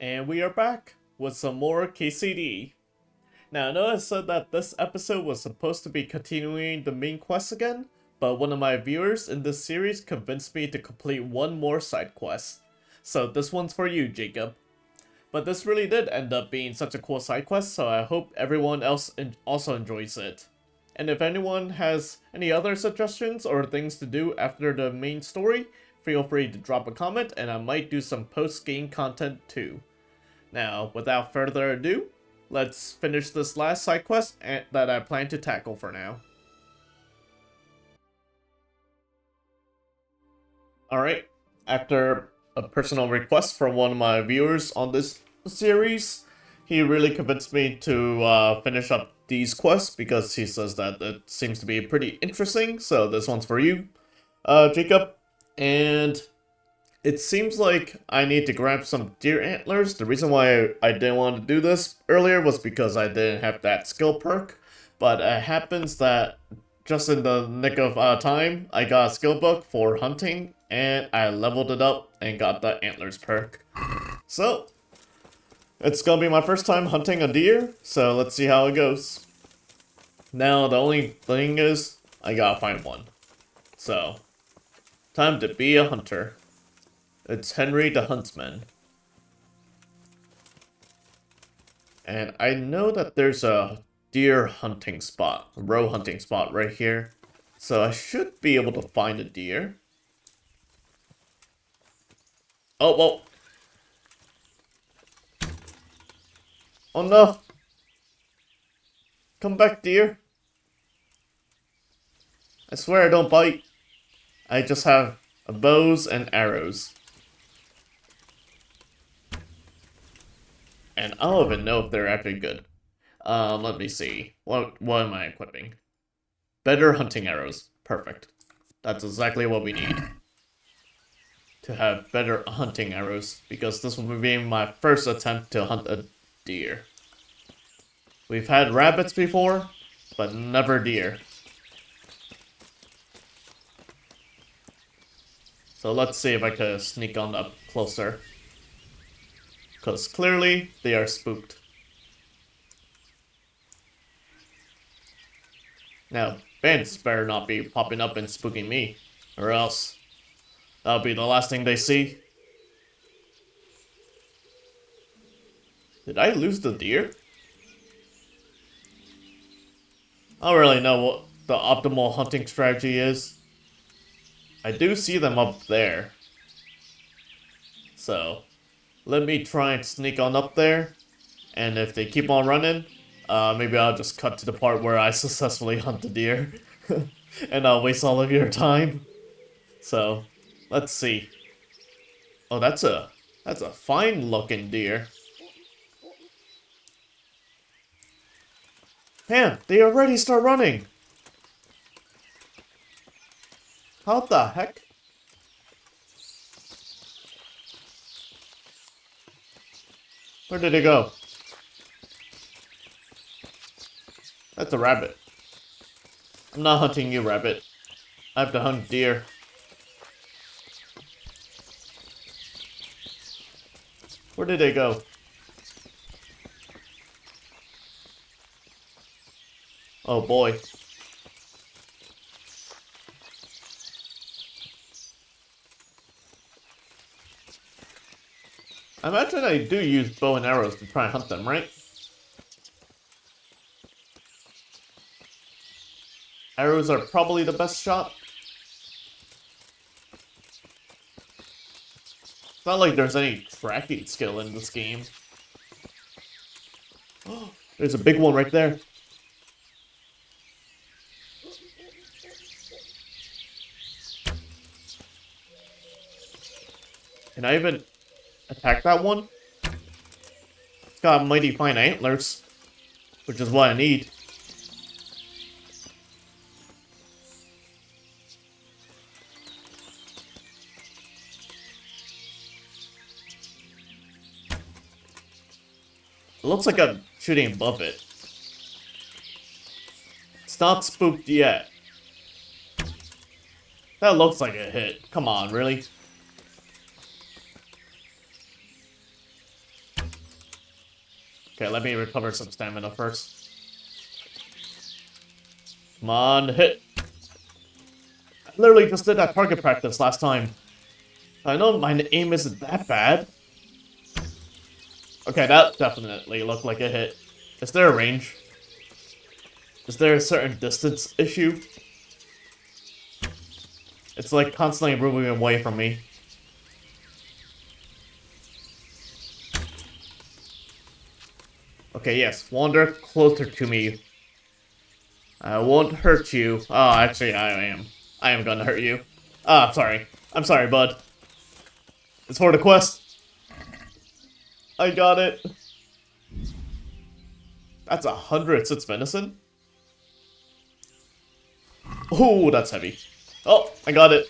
And we are back with some more KCD. Now, I know I said that this episode was supposed to be continuing the main quest again, but one of my viewers in this series convinced me to complete one more side quest. So this one's for you, Jacob. But this really did end up being such a cool side quest, so I hope everyone else also enjoys it. And if anyone has any other suggestions or things to do after the main story, feel free to drop a comment and I might do some post-game content too. Now, without further ado, let's finish this last side quest that I plan to tackle for now. Alright, after a personal request from one of my viewers on this series, he really convinced me to finish up these quests because he says that it seems to be pretty interesting, so this one's for you, Jacob. And it seems like I need to grab some deer antlers. The reason why I didn't want to do this earlier was because I didn't have that skill perk, but it happens that just in the nick of time, I got a skill book for hunting, and I leveled it up and got the antlers perk. So, it's gonna be my first time hunting a deer, so let's see how it goes. Now, the only thing is, I gotta find one. So, time to be a hunter. It's Henry the Huntsman. And I know that there's a deer hunting spot, a roe hunting spot right here. So I should be able to find a deer. Oh, whoa. Oh no. Come back, deer. I swear I don't bite. I just have bows and arrows. And I don't even know if they're actually good. Let me see. What am I equipping? Better hunting arrows. Perfect. That's exactly what we need. To have better hunting arrows, because this will be my first attempt to hunt a deer. We've had rabbits before, but never deer. So let's see if I can sneak on up closer. Because clearly, they are spooked. Now, bandits better not be popping up and spooking me, or else that'll be the last thing they see. Did I lose the deer? I don't really know what the optimal hunting strategy is. I do see them up there. So, let me try and sneak on up there, and if they keep on running, maybe I'll just cut to the part where I successfully hunt the deer, and I'll waste all of your time. So, let's see. Oh, that's a fine-looking deer. Man, they already start running. How the heck? Where did it go? That's a rabbit. I'm not hunting you, rabbit. I have to hunt deer. Where did they go? Oh boy. I imagine I do use bow and arrows to try and hunt them, right? Arrows are probably the best shot. It's not like there's any tracking skill in this game. Oh, there's a big one right there. Can I even attack that one? It's got mighty fine antlers, which is what I need. It looks like I'm shooting above it. It's not spooked yet. That looks like a hit. Come on, really? Okay, let me recover some stamina first. Come on, hit! I literally just did that target practice last time. I know my aim isn't that bad. Okay, that definitely looked like a hit. Is there a range? Is there a certain distance issue? It's like constantly moving away from me. Okay, yes, wander closer to me. I won't hurt you. Oh, actually, I am. I am gonna hurt you. Ah, I'm sorry. I'm sorry, bud. It's for the quest. I got it. That's 106 venison? Oh, that's heavy. Oh, I got it.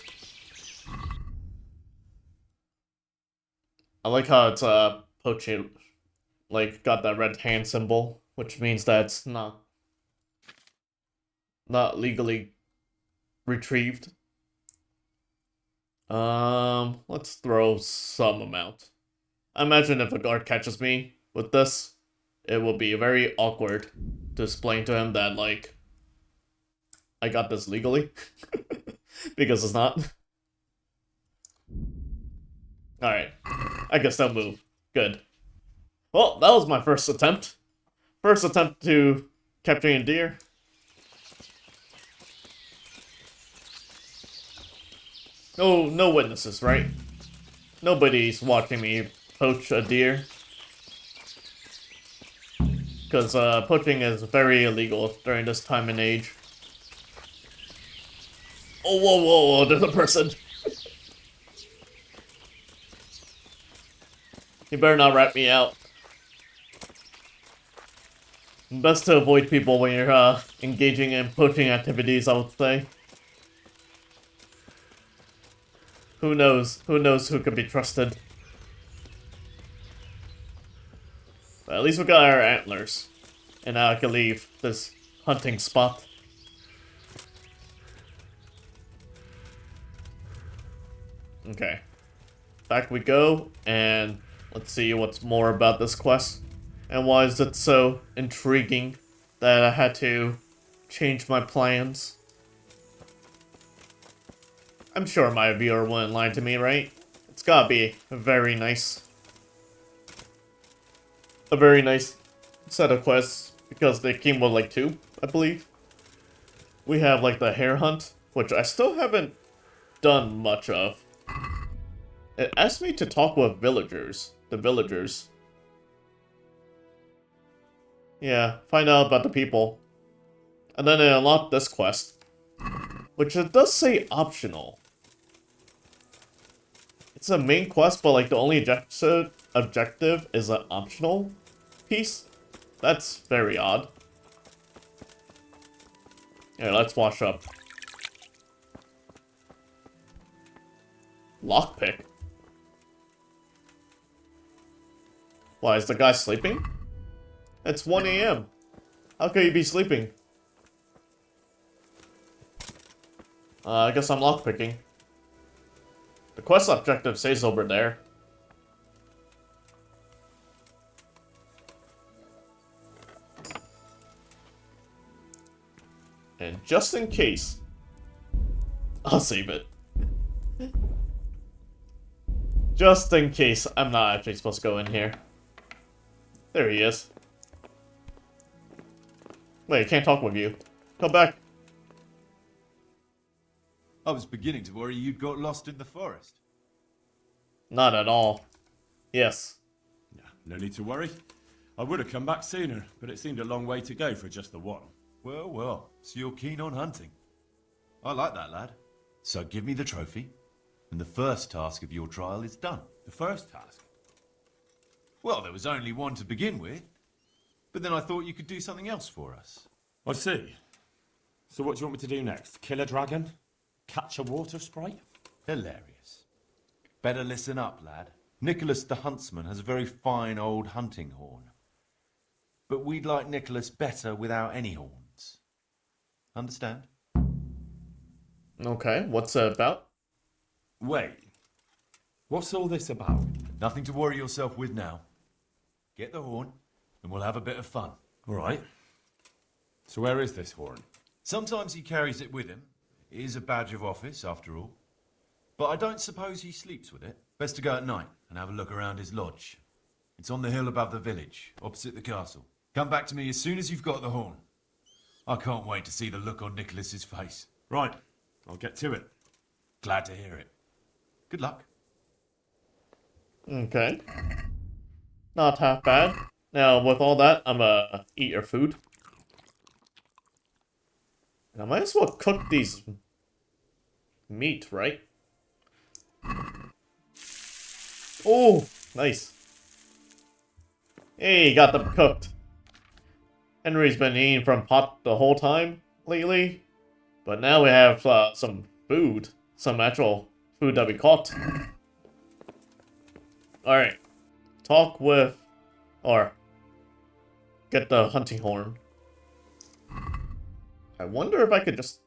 I like how it's, poaching, like, got that red hand symbol, which means that it's not legally retrieved. Let's throw some amount. I imagine if a guard catches me with this, it will be very awkward to explain to him that, like, I got this legally. Because it's not. Alright. I guess they'll move. Good. Well, that was my first attempt. First attempt to capturing a deer. Oh, no witnesses, right? Nobody's watching me poach a deer. Because poaching is very illegal during this time and age. Oh, whoa, whoa, whoa, there's a person. You better not rat me out. Best to avoid people when you're engaging in poaching activities, I would say. Who knows? Who knows who can be trusted? But at least we got our antlers. And now I can leave this hunting spot. Okay. Back we go, and let's see what's more about this quest. And why is it so intriguing that I had to change my plans? I'm sure my viewer wouldn't lie to me, right? It's gotta be a very nice set of quests, because they came with like 2, I believe. We have like the hare hunt, which I still haven't done much of. It asked me to talk with the villagers. Yeah, find out about the people. And then it unlocked this quest, which it does say optional. It's a main quest, but like the only objective is an optional piece. That's very odd. Yeah, let's wash up. Lockpick. Why, is the guy sleeping? It's 1 AM. How could he be sleeping? I guess I'm lockpicking. The quest objective says over there. And just in case, I'll save it. Just in case I'm not actually supposed to go in here. There he is. Wait, I can't talk with you. Come back. I was beginning to worry you'd got lost in the forest. Not at all. Yes. No need to worry. I would have come back sooner, but it seemed a long way to go for just the one. Well, well, so you're keen on hunting. I like that, lad. So give me the trophy, and the first task of your trial is done. The first task? Well, there was only one to begin with, but then I thought you could do something else for us. I see. So what do you want me to do next? Kill a dragon? Catch a water sprite? Hilarious. Better listen up, lad. Nicholas the Huntsman has a very fine old hunting horn. But we'd like Nicholas better without any horns. Understand? Okay, what's it about? Wait. What's all this about? Nothing to worry yourself with now. Get the horn, and we'll have a bit of fun. All right. So where is this horn? Sometimes he carries it with him. It is a badge of office, after all. But I don't suppose he sleeps with it. Best to go at night and have a look around his lodge. It's on the hill above the village, opposite the castle. Come back to me as soon as you've got the horn. I can't wait to see the look on Nicholas's face. Right. I'll get to it. Glad to hear it. Good luck. Okay. Not half bad. Now, with all that, I'm gonna eat your food. And I might as well cook these meat, right? Oh, nice. Hey, got them cooked. Henry's been eating from pot the whole time lately. But now we have some food. Some actual food that we caught. Alright. Talk with... or... get the hunting horn. I wonder if I could just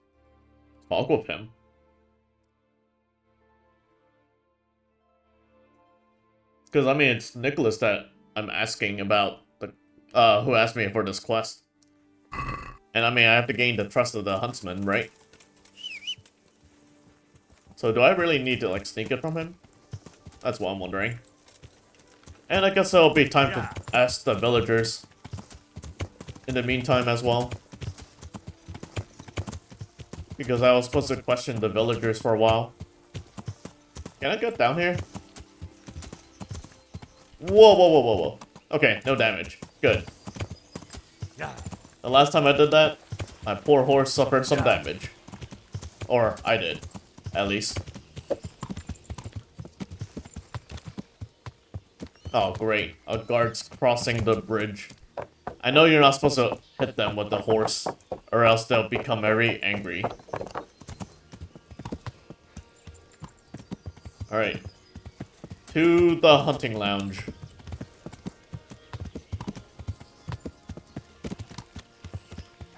talk with him. Because, I mean, it's Nicholas that I'm asking about, the who asked me for this quest. And, I mean, I have to gain the trust of the Huntsman, right? So, do I really need to, like, sneak it from him? That's what I'm wondering. And I guess it'll be time to ask the villagers in the meantime as well. Because I was supposed to question the villagers for a while. Can I get down here? Whoa, whoa, whoa, whoa, whoa. Okay, no damage. Good. The last time I did that, my poor horse suffered some damage. Or, I did. At least. Oh, great. A guard's crossing the bridge. I know you're not supposed to hit them with the horse, or else they'll become very angry. Alright. To the hunting lounge.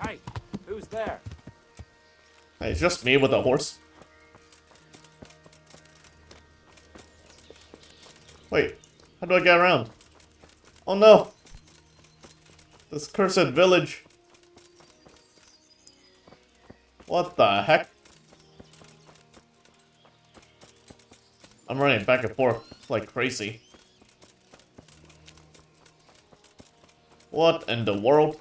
Hey, who's there? Hey, it's just me with a horse. Wait, how do I get around? Oh no! This cursed village. What the heck? I'm running back and forth like crazy. What in the world?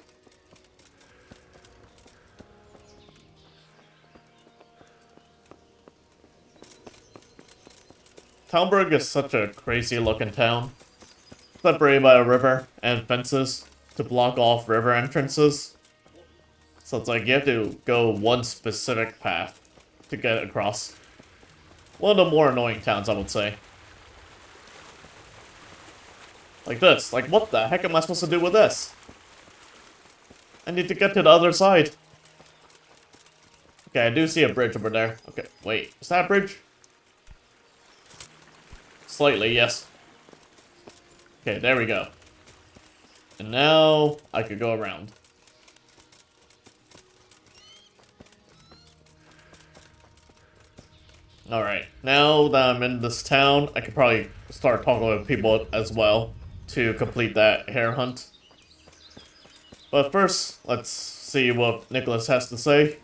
Talmberg is such a crazy looking town. Separated by a river and fences to block off river entrances. So it's like you have to go one specific path to get across. One of the more annoying towns, I would say. Like this. Like, what the heck am I supposed to do with this? I need to get to the other side. Okay, I do see a bridge over there. Okay, wait. Is that a bridge? Slightly, yes. Okay, there we go. And now I could go around. Alright, now that I'm in this town, I could probably start talking with people as well to complete that hare hunt. But first, let's see what Nicholas has to say.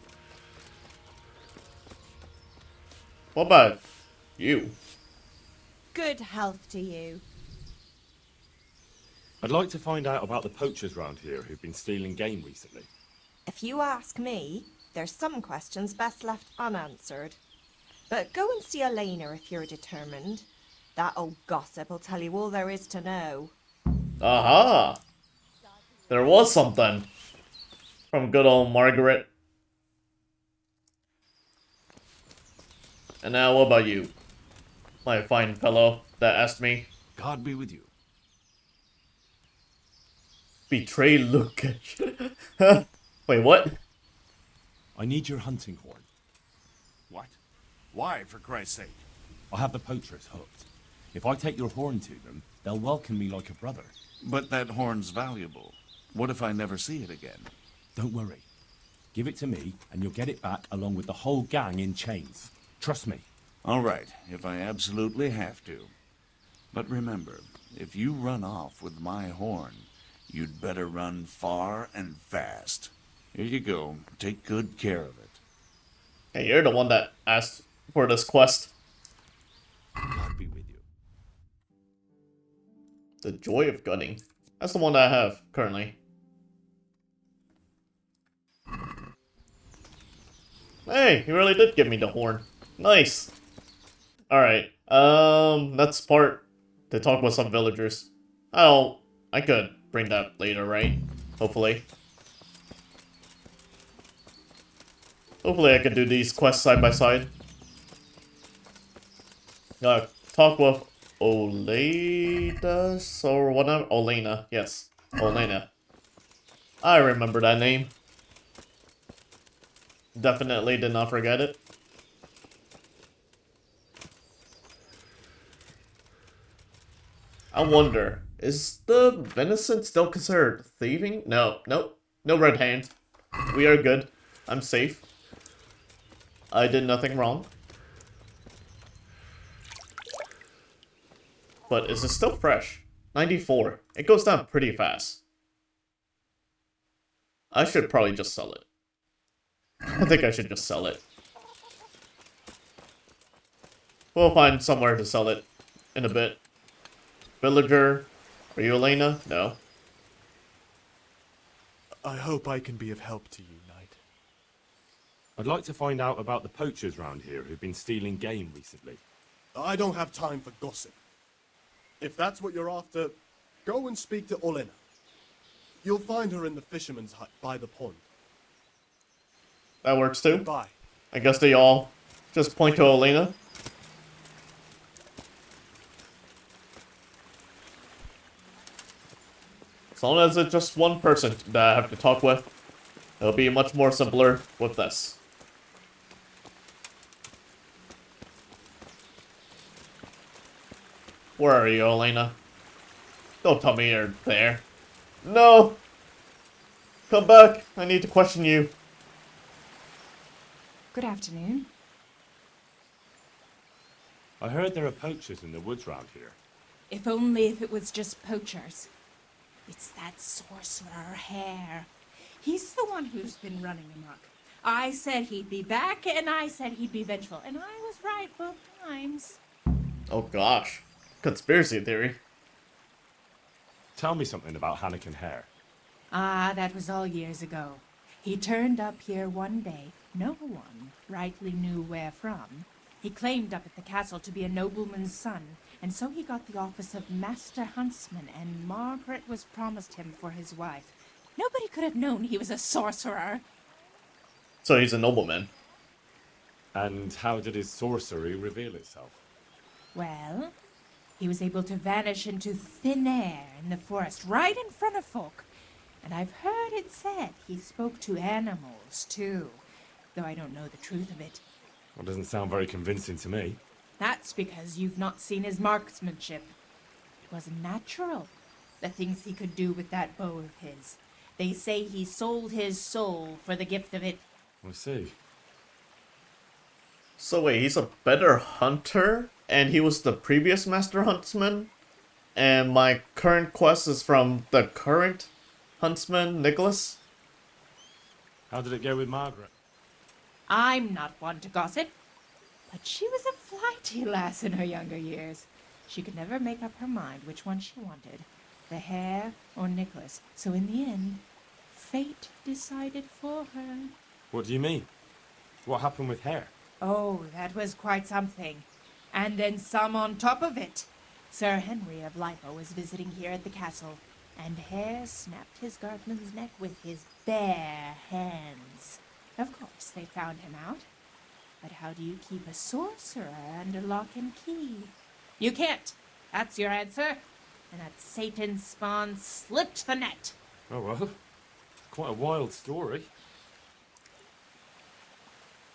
What about you? Good health to you. I'd like to find out about the poachers round here who've been stealing game recently. If you ask me, there's some questions best left unanswered. But go and see Elena if you're determined. That old gossip will tell you all there is to know. Aha! There was something from good old Margaret. And now what about you? My fine fellow that asked me. God be with you. Betray Lukash. Wait, what? I need your hunting horn. What? Why, for Christ's sake? I have the poachers hooked. If I take your horn to them, they'll welcome me like a brother. But that horn's valuable. What if I never see it again? Don't worry. Give it to me, and you'll get it back along with the whole gang in chains. Trust me. All right, if I absolutely have to. But remember, if you run off with my horn, You'd better run far and fast. Here you go. Take good care of it. Hey, you're the one that asked for this quest. God be with you. The Joy of Gunning. That's the one that I have currently. Hey, he really did give me the horn. Nice. Alright, that's part to talk with some villagers. I could bring that later, right? Hopefully. Hopefully I can do these quests side by side. Talk with Oledas or whatever. Olena, yes. Olena. I remember that name. Definitely did not forget it. I wonder, is the venison still considered thieving? No, nope. No red hand. We are good. I'm safe. I did nothing wrong. But is it still fresh? 94. It goes down pretty fast. I should probably just sell it. I think I should just sell it. We'll find somewhere to sell it in a bit. Villager, are you Elena? No. I hope I can be of help to you, Knight. I'd like to find out about the poachers round here who've been stealing game recently. I don't have time for gossip. If that's what you're after, go and speak to Olena. You'll find her in the fisherman's hut by the pond. That works too. Goodbye. I guess they all just point to Elena. As long as it's just one person that I have to talk with, it'll be much more simpler with this. Where are you, Elena? Don't tell me you're there. No! Come back! I need to question you. Good afternoon. I heard there are poachers in the woods round here. If only if it was just poachers. It's that sorcerer Hare. He's the one who's been running amok. I said he'd be back, and I said he'd be vengeful, and I was right both times. Oh gosh. Conspiracy theory. Tell me something about Hannikin Hare. Ah, that was all years ago. He turned up here one day. No one rightly knew where from. He claimed up at the castle to be a nobleman's son, and so he got the office of Master Huntsman, and Margaret was promised him for his wife. Nobody could have known he was a sorcerer. So he's a nobleman. And how did his sorcery reveal itself? Well, he was able to vanish into thin air in the forest right in front of folk. And I've heard it said he spoke to animals, too, though I don't know the truth of it. Well, doesn't sound very convincing to me. That's because you've not seen his marksmanship. It was natural, the things he could do with that bow of his. They say he sold his soul for the gift of it. I see. So wait, he's a better hunter, and he was the previous Master Huntsman, and my current quest is from the current Huntsman, Nicholas? How did it go with Margaret? I'm not one to gossip, but she was a flighty lass in her younger years. She could never make up her mind which one she wanted, the Hare or Nicholas. So in the end, fate decided for her. What do you mean? What happened with Hare? Oh, that was quite something. And then some on top of it. Sir Henry of Lipo was visiting here at the castle, and Hare snapped his guardsman's neck with his bare hands. Of course, they found him out. But how do you keep a sorcerer under lock and key? You can't. That's your answer. And that Satan's spawn slipped the net. Oh well, quite a wild story.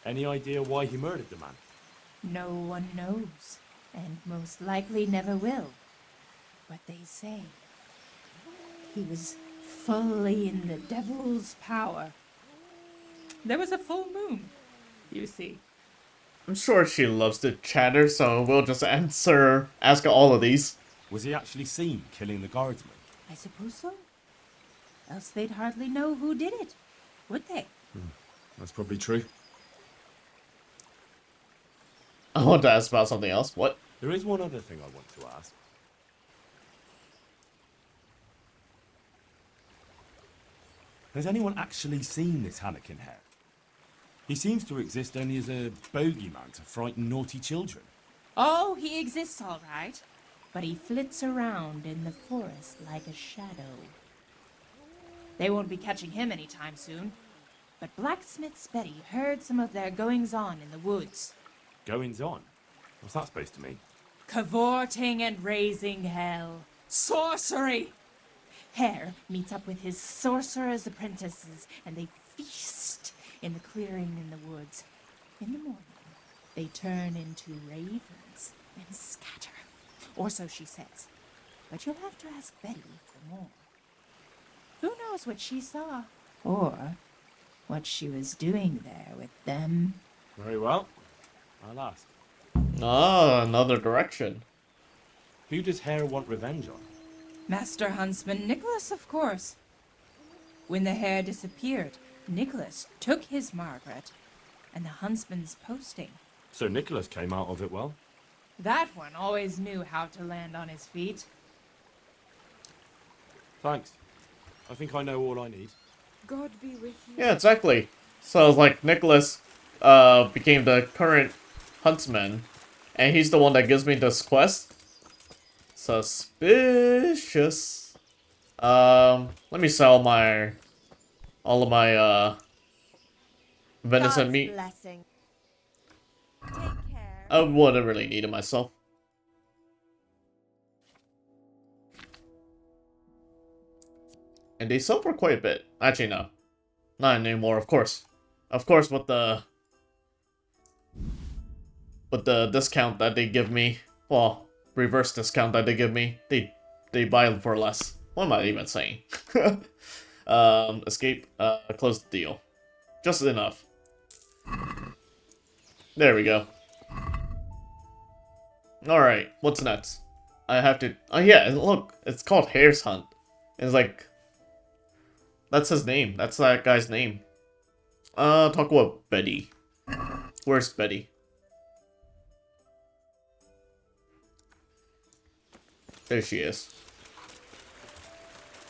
Any idea why he murdered the man? No one knows, and most likely never will. But they say he was fully in the devil's power. There was a full moon, you see. I'm sure she loves to chatter, so we'll just ask all of these. Was he actually seen killing the guardsman? I suppose so. else they'd hardly know who did it, would they? That's probably true. I want to ask about something else. What? There is one other thing I want to ask. Has anyone actually seen this Hannikin hair? He seems to exist only as a bogeyman to frighten naughty children. Oh, he exists all right, but he flits around in the forest like a shadow. They won't be catching him anytime soon, but Blacksmith's Betty heard some of their goings-on in the woods. Goings on? What's that supposed to mean? Cavorting and raising hell. Sorcery! Hare meets up with his sorcerer's apprentices, and they feast in the clearing in the woods. In the morning, they turn into ravens and scatter. Or so she says. But you'll have to ask Betty for more. Who knows what she saw? Or what she was doing there with them. Very well. I'll ask. Ah, another direction. Who does Hare want revenge on? Master Huntsman Nicholas, of course. When the hare disappeared, Nicholas took his Margaret and the huntsman's posting. So Nicholas came out of it well? That one always knew how to land on his feet. Thanks. I think I know all I need. God be with you. Yeah, exactly. So it's like Nicholas became the current huntsman, and he's the one that gives me this quest. Suspicious. Let me sell all of my venison God's meat. blessing. Take care. I wouldn't really need it myself. And they sell for quite a bit. Actually, no. Not anymore, of course. Of course, with the discount that they give me, well, reverse discount that they give me, they buy them for less. What am I even saying? Escape, close the deal. Just enough. There we go. Alright, what's next? I have to... Oh yeah, look, it's called Hare's Hunt. It's like... That's his name. That's that guy's name. Talk about Betty. Where's Betty? There she is.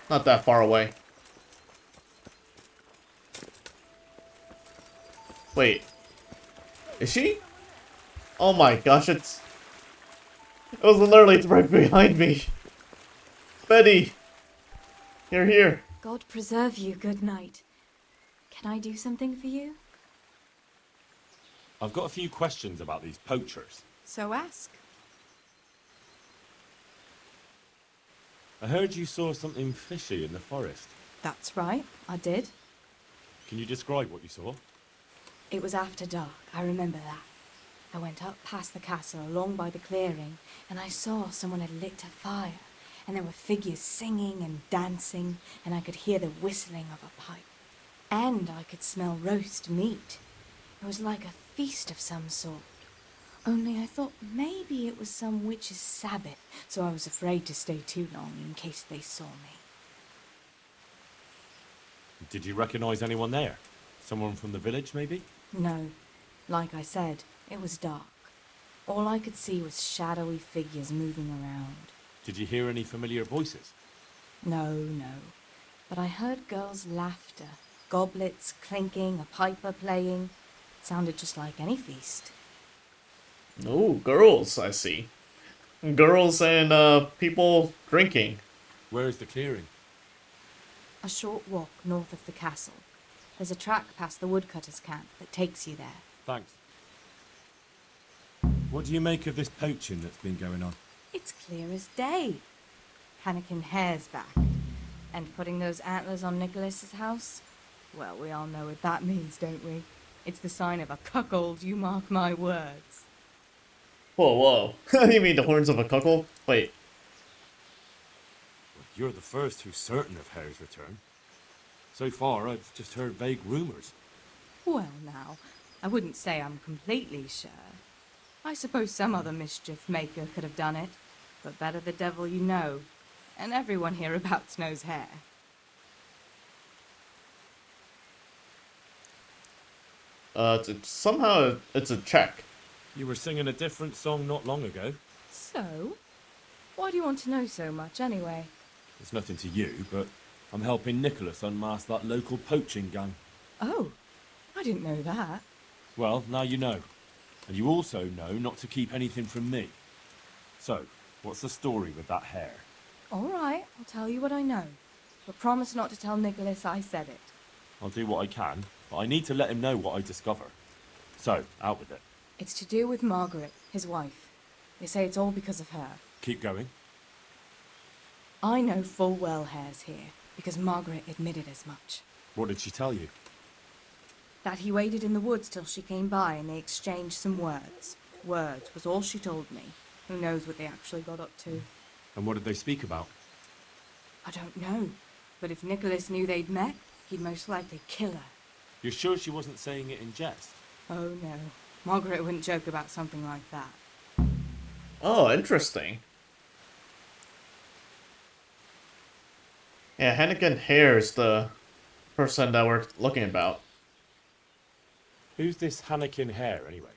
Not that far away. Wait. Is she? Oh my gosh, it was literally right behind me. Betty! You're here. God preserve you, good night. Can I do something for you? I've got a few questions about these poachers. So ask. I heard you saw something fishy in the forest. That's right, I did. Can you describe what you saw? It was after dark, I remember that. I went up past the castle along by the clearing, and I saw someone had lit a fire, and there were figures singing and dancing, and I could hear the whistling of a pipe. And I could smell roast meat. It was like a feast of some sort. Only I thought maybe it was some witch's sabbath, so I was afraid to stay too long in case they saw me. Did you recognize anyone there? Someone from the village, maybe? No. Like I said, it was dark. All I could see was shadowy figures moving around. Did you hear any familiar voices? No. But I heard girls' laughter, goblets clinking, a piper playing. It sounded just like any feast. Oh, girls, I see. Girls and people drinking. Where is the clearing? A short walk north of the castle. There's a track past the woodcutter's camp that takes you there. Thanks. What do you make of this poaching that's been going on? It's clear as day. Hannikin Hare's back. And putting those antlers on Nicholas's house? Well, we all know what that means, don't we? It's the sign of a cuckold, you mark my words. Whoa. You mean the horns of a cuckold? Wait. Well, you're the first who's certain of Hare's return. So far, I've just heard vague rumors. Well, now, I wouldn't say I'm completely sure. I suppose some other mischief maker could have done it, but better the devil you know. And everyone hereabouts knows Hare. Somehow it's a check. You were singing a different song not long ago. So? Why do you want to know so much anyway? It's nothing to you, but I'm helping Nicholas unmask that local poaching gang. Oh, I didn't know that. Well, now you know. And you also know not to keep anything from me. So, what's the story with that hair? All right, I'll tell you what I know. But promise not to tell Nicholas I said it. I'll do what I can, but I need to let him know what I discover. So, out with it. It's to do with Margaret, his wife. They say it's all because of her. Keep going. I know full well Hare's here, because Margaret admitted as much. What did she tell you? That he waited in the woods till she came by and they exchanged some words. Words was all she told me. Who knows what they actually got up to? And what did they speak about? I don't know. But if Nicholas knew they'd met, he'd most likely kill her. You're sure she wasn't saying it in jest? Oh no. Margaret wouldn't joke about something like that. Oh, interesting. Yeah, Hannigan Hare is the person that we're looking about. Who's this Hannikin Hare, anyway?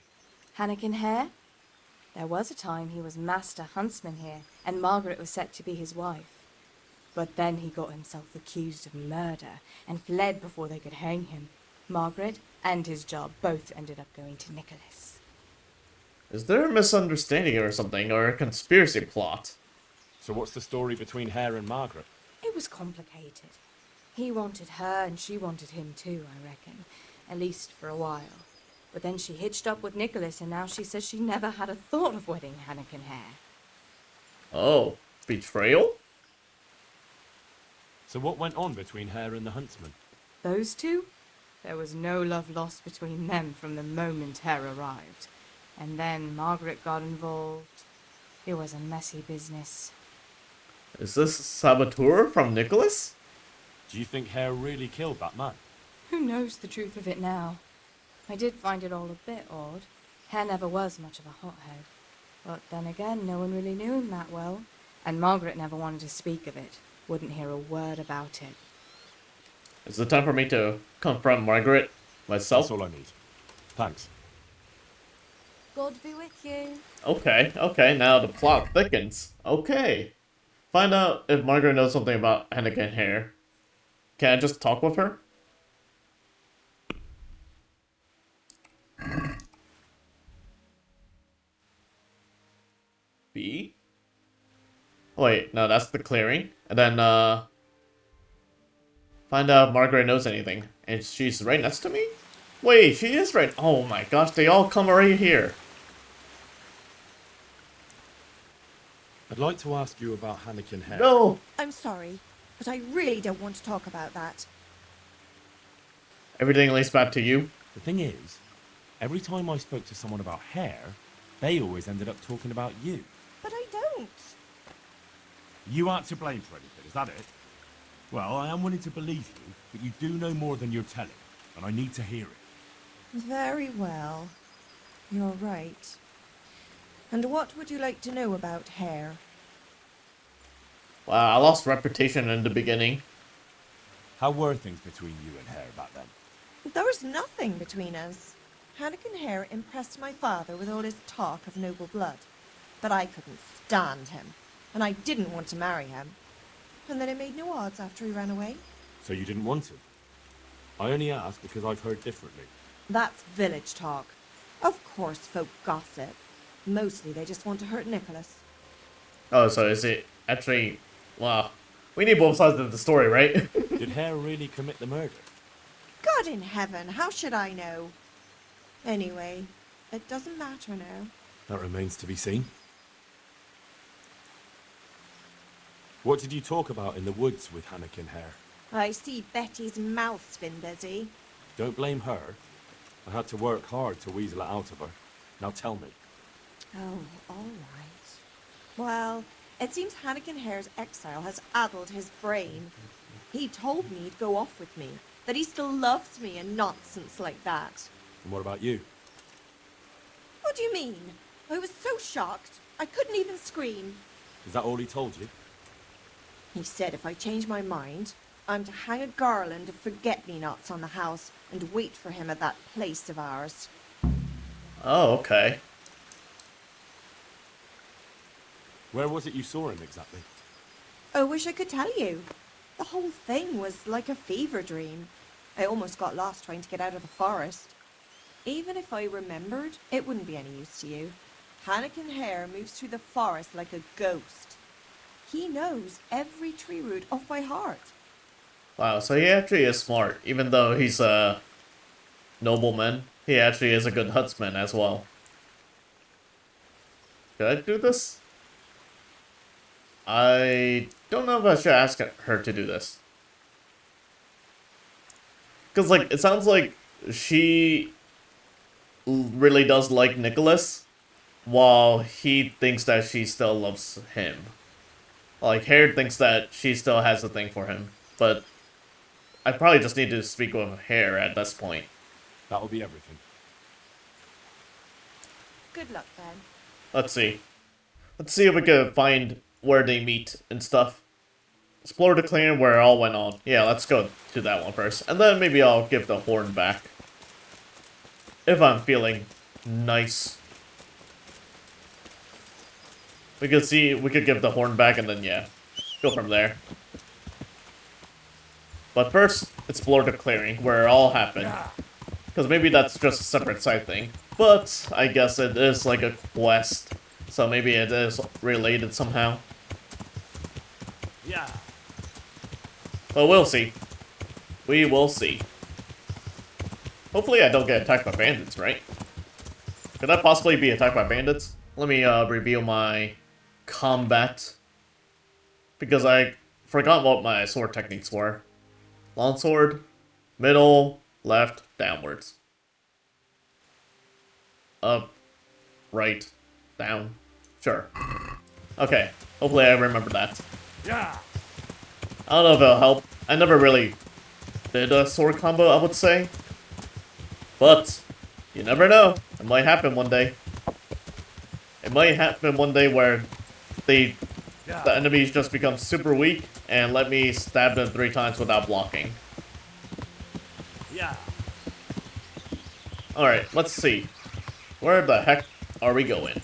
Hannikin Hare? There was a time he was Master Huntsman here, and Margaret was set to be his wife. But then he got himself accused of murder and fled before they could hang him. Margaret and his job both ended up going to Nicholas. Is there a misunderstanding or something, or a conspiracy plot? So what's the story between Hare and Margaret? It was complicated. He wanted her and she wanted him too, I reckon. At least for a while. But then she hitched up with Nicholas and now she says she never had a thought of wedding Hannikin Hare. Oh, betrayal? So what went on between Hare and the Huntsman? Those two? There was no love lost between them from the moment Hare arrived. And then Margaret got involved. It was a messy business. Is this saboteur from Nicholas? Do you think Hare really killed that man? Who knows the truth of it now? I did find it all a bit odd. Hare never was much of a hothead. But then again, no one really knew him that well. And Margaret never wanted to speak of it. Wouldn't hear a word about it. Is it time for me to confront Margaret myself? That's all I need. Thanks. God be with you. Okay, now the plot thickens. Okay. Find out if Margaret knows something about Hannigan Hare. Can I just talk with her? B? Oh, wait, no, that's the clearing. And then, find out if Margaret knows anything. And she's right next to me? Wait, she is right. Oh my gosh, they all come right here. I'd like to ask you about Hannikin Hare. No! I'm sorry, but I really don't want to talk about that. Everything leads back to you. The thing is, every time I spoke to someone about Hare, they always ended up talking about you. But I don't. You aren't to blame for anything, is that it? Well, I am willing to believe you, but you do know more than you're telling, and I need to hear it. Very well. You're right. And what would you like to know about Hare? Wow, I lost reputation in the beginning. How were things between you and Hare back then? There was nothing between us. Hannikin Hare impressed my father with all his talk of noble blood. But I couldn't stand him, and I didn't want to marry him. And then it made no odds after he ran away. So you didn't want to? I only ask because I've heard differently. That's village talk. Of course folk gossip. Mostly they just want to hurt Nicholas. Oh, so is it actually... Wow. We need both sides of the story, right? Did Hare really commit the murder? God in heaven, how should I know? Anyway, it doesn't matter now. That remains to be seen. What did you talk about in the woods with Hannikin Hare? I see Betty's mouth's been busy. Don't blame her. I had to work hard to weasel it out of her. Now tell me. Oh, all right. Well, it seems Hannikin Hare's exile has addled his brain. He told me he'd go off with me, that he still loves me and nonsense like that. And what about you? What do you mean? I was so shocked, I couldn't even scream. Is that all he told you? He said if I changed my mind, I'm to hang a garland of forget-me-nots on the house and wait for him at that place of ours. Oh, okay. Where was it you saw him exactly? I wish I could tell you. The whole thing was like a fever dream. I almost got lost trying to get out of the forest. Even if I remembered, it wouldn't be any use to you. Hannikin Hare moves through the forest like a ghost. He knows every tree root off by heart. Wow, so he actually is smart. Even though he's a nobleman, he actually is a good huntsman as well. Should I do this? I don't know if I should ask her to do this. Because, like, it sounds like she really does like Nicholas, while he thinks that she still loves him. Like, Hare thinks that she still has a thing for him, but I probably just need to speak with Hare at this point. That'll be everything. Good luck, then. Let's see. Let's see if we can find where they meet and stuff. Explore the clearing where it all went on. Yeah, let's go to that one first. And then maybe I'll give the horn back. If I'm feeling nice. We could give the horn back and then, yeah, go from there. But first, explore the clearing where it all happened. Because maybe that's just a separate side thing. But I guess it is like a quest. So maybe it is related somehow. Yeah. But we'll see. We will see. Hopefully I don't get attacked by bandits, right? Could I possibly be attacked by bandits? Let me review my combat. Because I forgot what my sword techniques were. Longsword, middle, left, downwards. Up, right, down. Sure. Okay, hopefully I remember that. Yeah. I don't know if it'll help. I never really did a sword combo, I would say. But, you never know. It might happen one day. It might happen one day where the enemies just become super weak and let me stab them 3 times without blocking. Yeah. Alright, let's see. Where the heck are we going?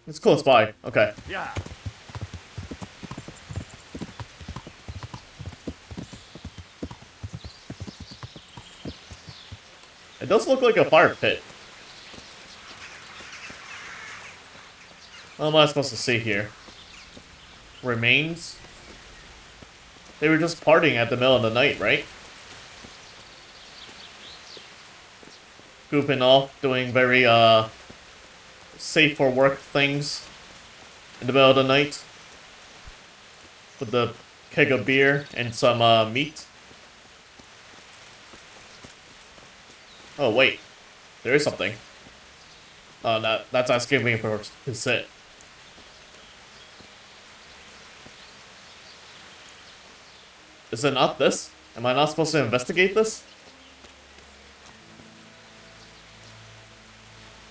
It's close by. Okay. Yeah. It does look like a fire pit. What am I supposed to see here? Remains? They were just partying at the middle of the night, right? Goofing off, doing very, safe for work things in the middle of the night. With the keg of beer and some, meat. Oh, wait. There is something. Oh, that's asking me for to sit. Is it not this? Am I not supposed to investigate this?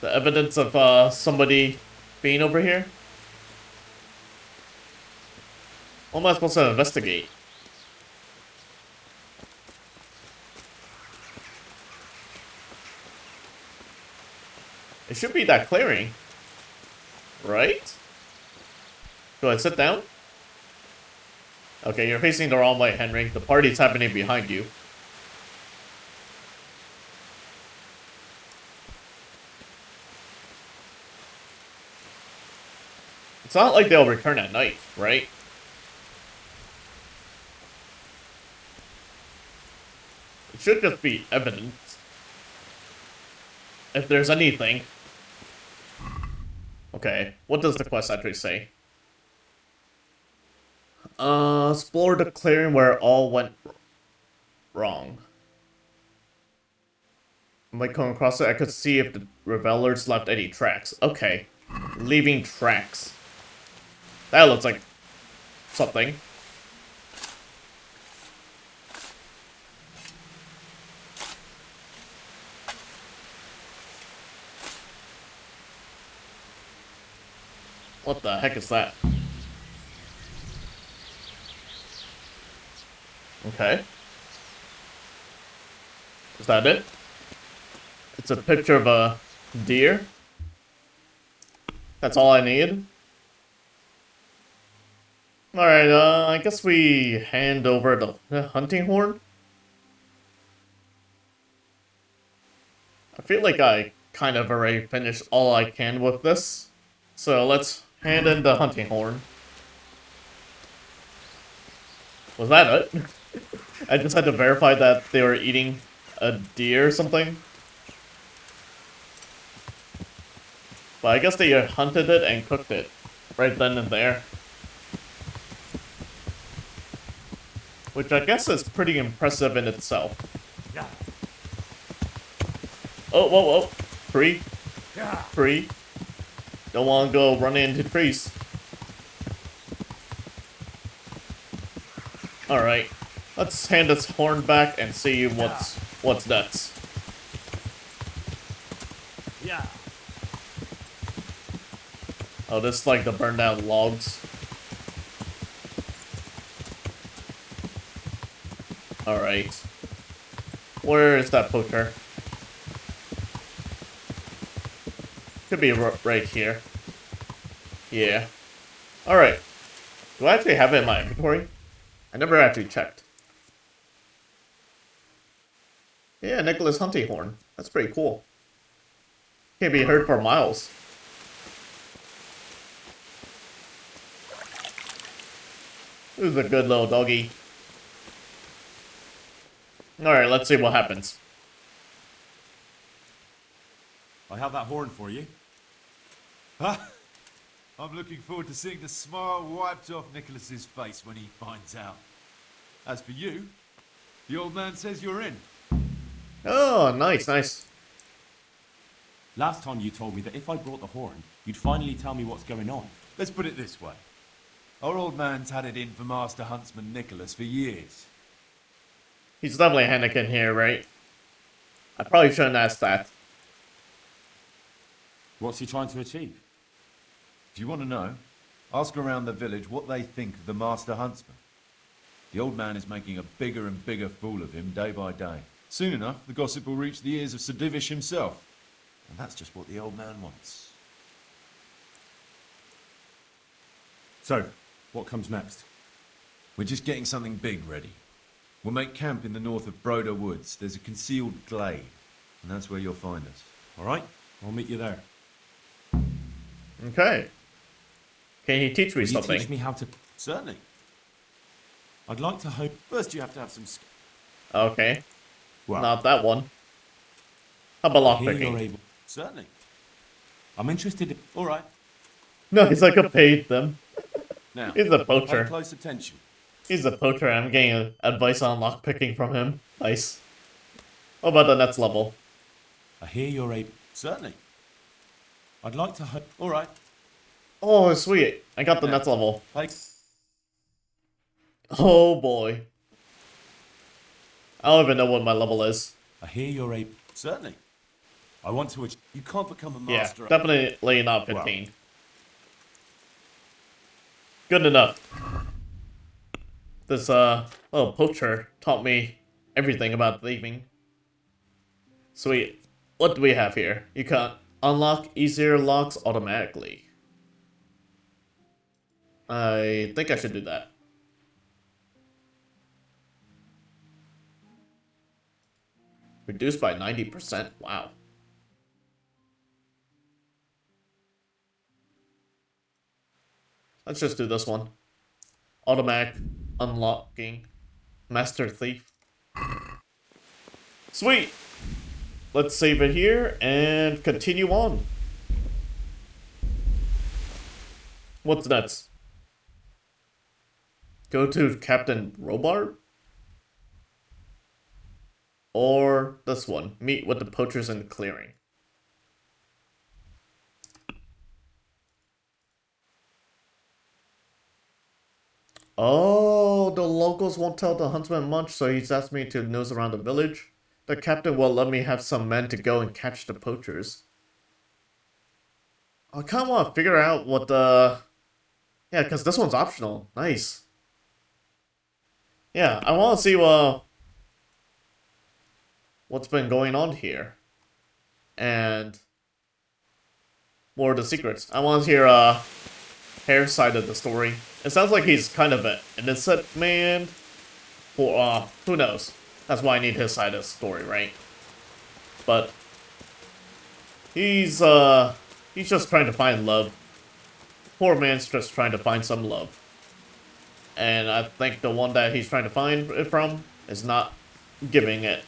The evidence of, somebody being over here? What am I supposed to investigate? It should be that clearing. Right? Do I sit down? Okay, you're facing the wrong way, Henry. The party's happening behind you. It's not like they'll return at night, right? It should just be evidence. If there's anything. Okay, what does the quest actually say? Explore the clearing where all went wrong. I might come across it. I could see if the revelers left any tracks. Okay. Leaving tracks. That looks like something. What the heck is that? Okay. Is that it? It's a picture of a deer. That's all I need. Alright, I guess we hand over the hunting horn. I feel like I kind of already finished all I can with this. So let's hand in the hunting horn. Was that it? I just had to verify that they were eating a deer or something. But I guess they hunted it and cooked it right then and there. Which I guess is pretty impressive in itself. Yeah. Oh, whoa, whoa. Free. Yeah. Free. Don't want to go running into trees. Alright. Let's hand this horn back and see what's next. Yeah. Oh, this is like the burned down logs. Alright. Where is that poacher? Could be right here. Yeah. Alright. Do I actually have it in my inventory? I never actually checked. Yeah, Nicholas hunting horn. That's pretty cool. Can't be heard for miles. This is a good little doggy. Alright, let's see what happens. I have that horn for you. Huh? I'm looking forward to seeing the smile wiped off Nicholas's face when he finds out. As for you, the old man says you're in. Oh, nice, nice. Last time you told me that if I brought the horn, you'd finally tell me what's going on. Let's put it this way. Our old man's had it in for Master Huntsman Nicholas for years. He's definitely Hanneken here, right? I probably shouldn't ask that. What's he trying to achieve? If you want to know, ask around the village what they think of the Master Huntsman. The old man is making a bigger and bigger fool of him day by day. Soon enough, the gossip will reach the ears of Sir Divish himself. And that's just what the old man wants. So, what comes next? We're just getting something big ready. We'll make camp in the north of Broder Woods. There's a concealed glade, and that's where you'll find us. All right, I'll meet you there. Okay. Can he teach me Will you something? teach me how to... Certainly. I'd like to hope... First, you have to have some Okay. Well, Not that one. How about here you're lockpicking? able... Certainly. I'm interested in... All right. No, he's like a paid them. Now, He's a pay poacher. close attention. He's a poacher. I'm getting advice on lockpicking from him. Nice. What about the next level? I hear you're able... Certainly. I'd like to hope... All right. Oh, sweet. I got the Now, next level. Pay... Oh, boy. I don't even know what my level is. I hear you're able... Certainly. I want to... You can't become a Yeah, master... definitely not 15. Good enough. This, little poacher taught me everything about thieving. Sweet. What do we have here? You can unlock easier locks automatically. I think I should do that. Reduced by 90%. Wow. Let's just do this one. Automatic unlocking. Master Thief. Sweet! Let's save it here and continue on. What's next? Go to Captain Robar? Or this one. Meet with the poachers in the clearing. Oh, the locals won't tell the huntsman much, so he's asked me to nose around the village. The captain will let me have some men to go and catch the poachers. I kind of want to figure out what the... Yeah, because this one's optional. Nice. Yeah, I want to see what's been going on here. And more of the secrets. I want to hear Hare's side of the story. It sounds like he's kind of an innocent man. Or, who knows? That's why I need his side of the story, right? But he's just trying to find love. Poor man's just trying to find some love. And I think the one that he's trying to find it from is not giving it.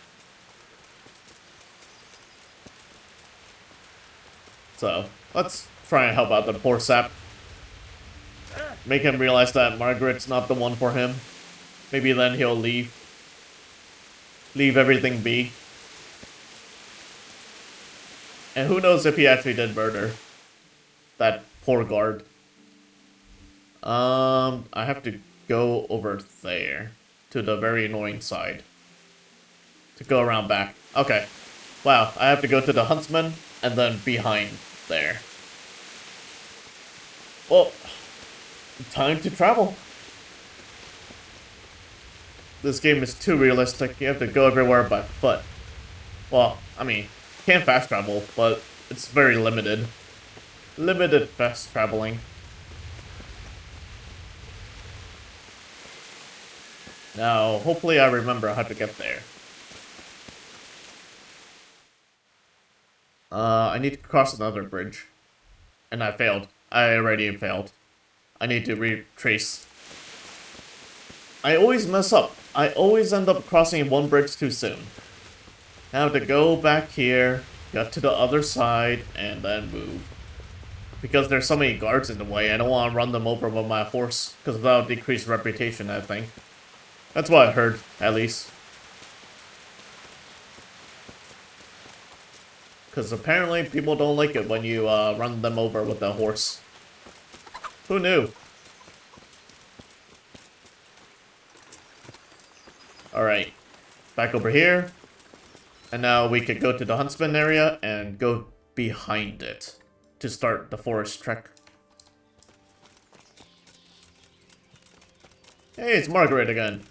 So, let's try and help out the poor sap. Make him realize that Margaret's not the one for him. Maybe then he'll leave. Leave everything be. And who knows if he actually did murder that poor guard. I have to go over there to the very annoying side to go around back. Okay. Wow, I have to go to the Huntsman and then behind there. Well, time to travel. This game is too realistic. You have to go everywhere by foot. Well, I mean, you can fast travel, but it's very limited. Limited fast traveling. Now, hopefully I remember how to get there. I need to cross another bridge. And I failed. I already failed. I need to retrace. I always mess up. I always end up crossing one bridge too soon. I have to go back here, get to the other side, and then move. Because there's so many guards in the way, I don't want to run them over with my horse, because that'll decrease reputation, I think. That's what I heard, at least. Because apparently people don't like it when you run them over with a horse. Who knew? Alright, back over here. And now we could go to the Huntsman area and go behind it to start the forest trek. Hey, it's Margaret again.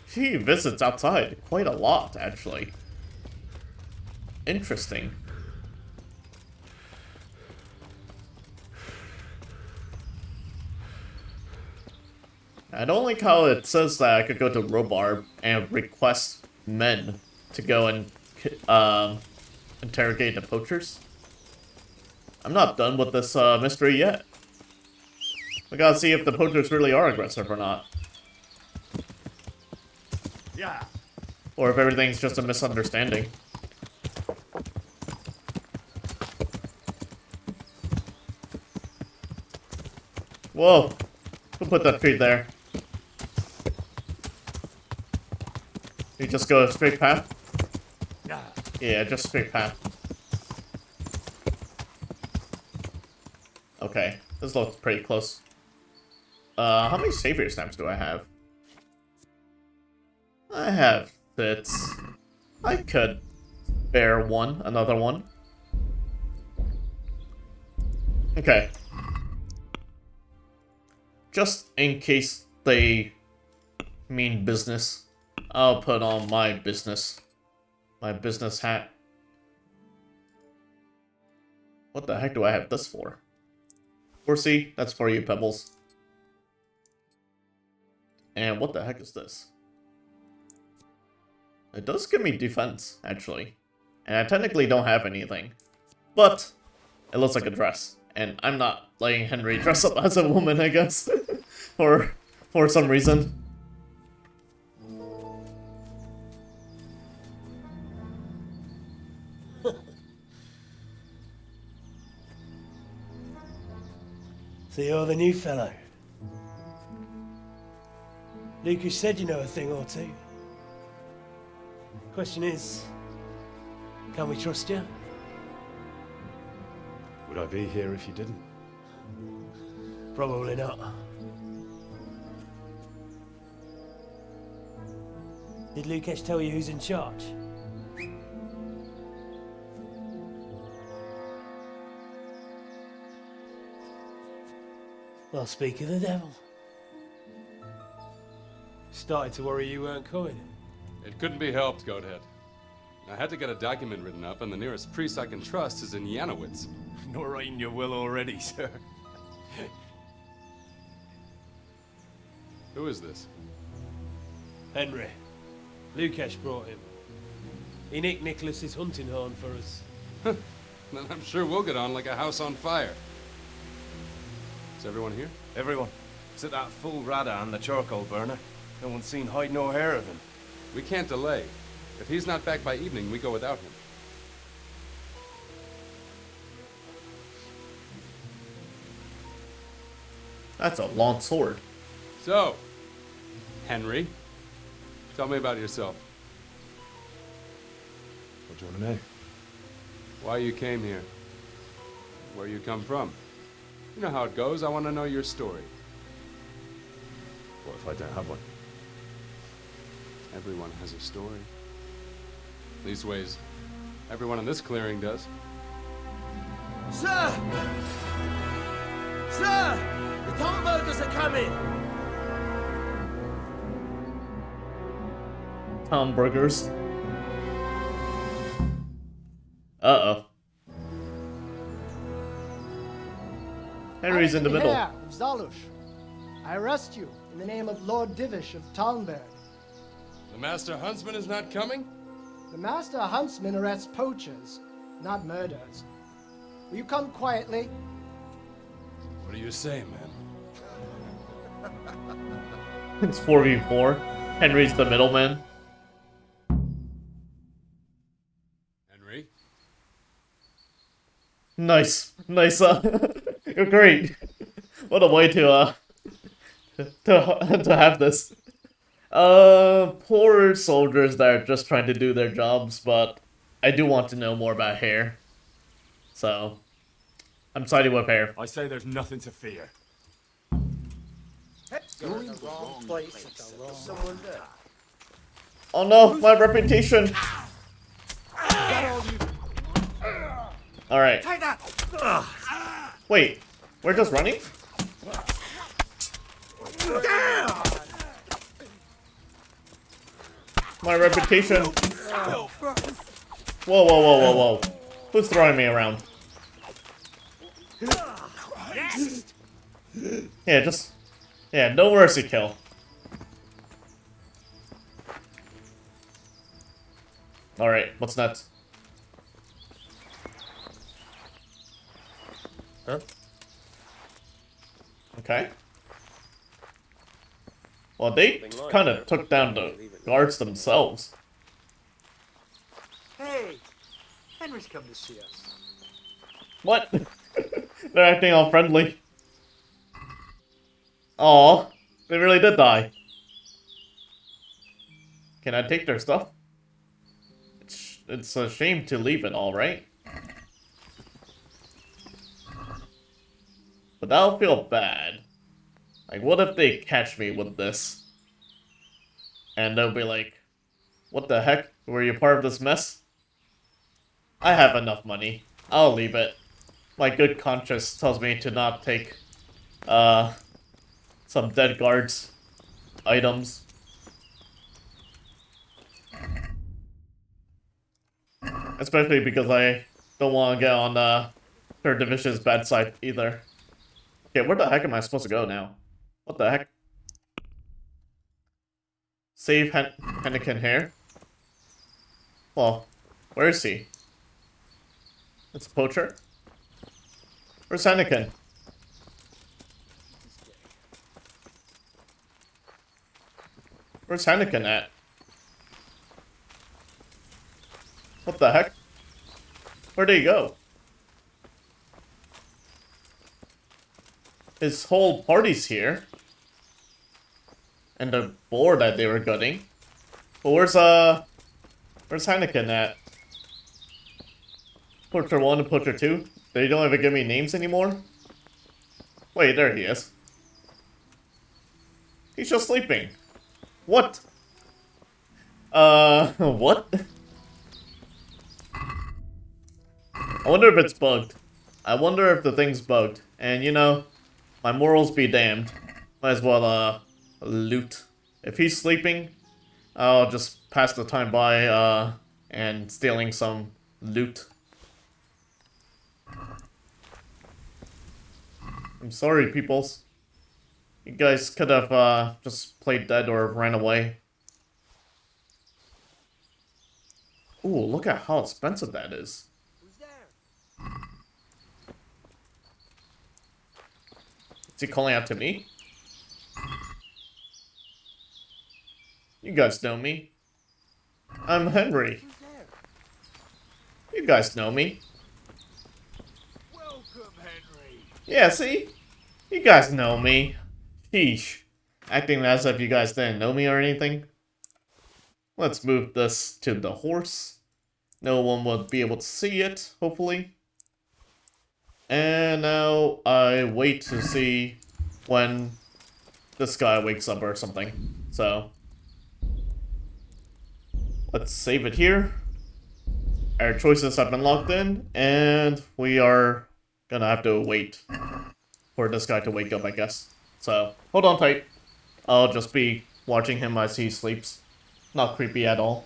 She visits outside quite a lot, actually. Interesting. I don't like how it says that I could go to Robarb and request men to go and interrogate the poachers. I'm not done with this mystery yet. I gotta see if the poachers really are aggressive or not. Yeah. Or if everything's just a misunderstanding. Whoa! Who put that tree there? You just go a straight path? Yeah. Yeah, just straight path. Okay, this looks pretty close. How many savior stamps do I have? I have bits. I could bear one, another one. Okay. Just in case they mean business, I'll put on my business hat. What the heck do I have this for? Horsey, that's for you, Pebbles. And what the heck is this? It does give me defense, actually. And I technically don't have anything. But it looks like a dress. And I'm not letting Henry dress up as a woman, I guess. for some reason. So you're the new fellow. Lucas said you know a thing or two. Question is, can we trust you? Would I be here if you didn't? Probably not. Did Lucas tell you who's in charge? Well, speak of the devil. Started to worry you weren't coming. It couldn't be helped, Goathead. I had to get a document written up, and the nearest priest I can trust is in Janowitz. Not writing your will already, sir. Who is this? Henry. Lukesh brought him. He nicked Nicholas's hunting horn for us. Then I'm sure we'll get on like a house on fire. Is everyone here? Everyone. Except that fool Radan, the charcoal burner. No one's seen hide nor hair of him. We can't delay. If he's not back by evening, we go without him. That's a long sword. So, Henry, tell me about yourself. What do you want to know? Why you came here. Where you come from. You know how it goes. I want to know your story. What if I don't have one? Everyone has a story. Leastways, everyone in this clearing does. Sir! Sir! The Tomburgers are coming! Tom Burgers. Uh-oh. Henry's in the middle. Of Zalush. I arrest you in the name of Lord Divish of Talmberg. The Master Huntsman is not coming? The Master Huntsman arrests poachers, not murderers. Will you come quietly? What do you say, man? It's 4v4. Henry's the middleman. Henry? Nice. Nice, you're great. What a way to have this. Poor soldiers that are just trying to do their jobs, but I do want to know more about Hare. So, I'm siding with Hare. I say there's nothing to fear. Oh no, my reputation! Alright. Wait, we're just running? My reputation. Whoa, whoa, whoa, whoa, whoa. Who's throwing me around? Yeah, no mercy kill. Alright, what's next? Huh? Okay. Well, they kind of took down the guards themselves. Hey, Henry's come to see us. What? They're acting all friendly. Aw, they really did die. Can I take their stuff? It's a shame to leave it all, right? But that'll feel bad. Like, what if they catch me with this? And they'll be like, what the heck? Were you part of this mess? I have enough money. I'll leave it. My good conscience tells me to not take, some dead guards' items. Especially because I don't want to get on, Third Division's bad side either. Okay, where the heck am I supposed to go now? What the heck? Save Hennikin here? Well, where is he? It's a poacher? Where's Hennikin? Where's Hennikin at? What the heck? Where'd he go? His whole party's here. And the boar that they were gutting. But where's Heineken at? Poacher 1 and Poacher 2? They don't even give me names anymore? Wait, there he is. He's just sleeping. What? What? I wonder if it's bugged. I wonder if the thing's bugged. And you know, my morals be damned. Might as well, loot. If he's sleeping, I'll just pass the time by, and stealing some loot. I'm sorry, peoples. You guys could have, just played dead or ran away. Ooh, look at how expensive that is. Is he calling out to me? You guys know me. I'm Henry. You guys know me. Welcome, Henry. Yeah, see? You guys know me. Sheesh. Acting as if you guys didn't know me or anything. Let's move this to the horse. No one will be able to see it, hopefully. And now I wait to see when this guy wakes up or something. So, let's save it here. Our choices have been locked in, and we are gonna have to wait for this guy to wake up, I guess. So, hold on tight. I'll just be watching him as he sleeps. Not creepy at all.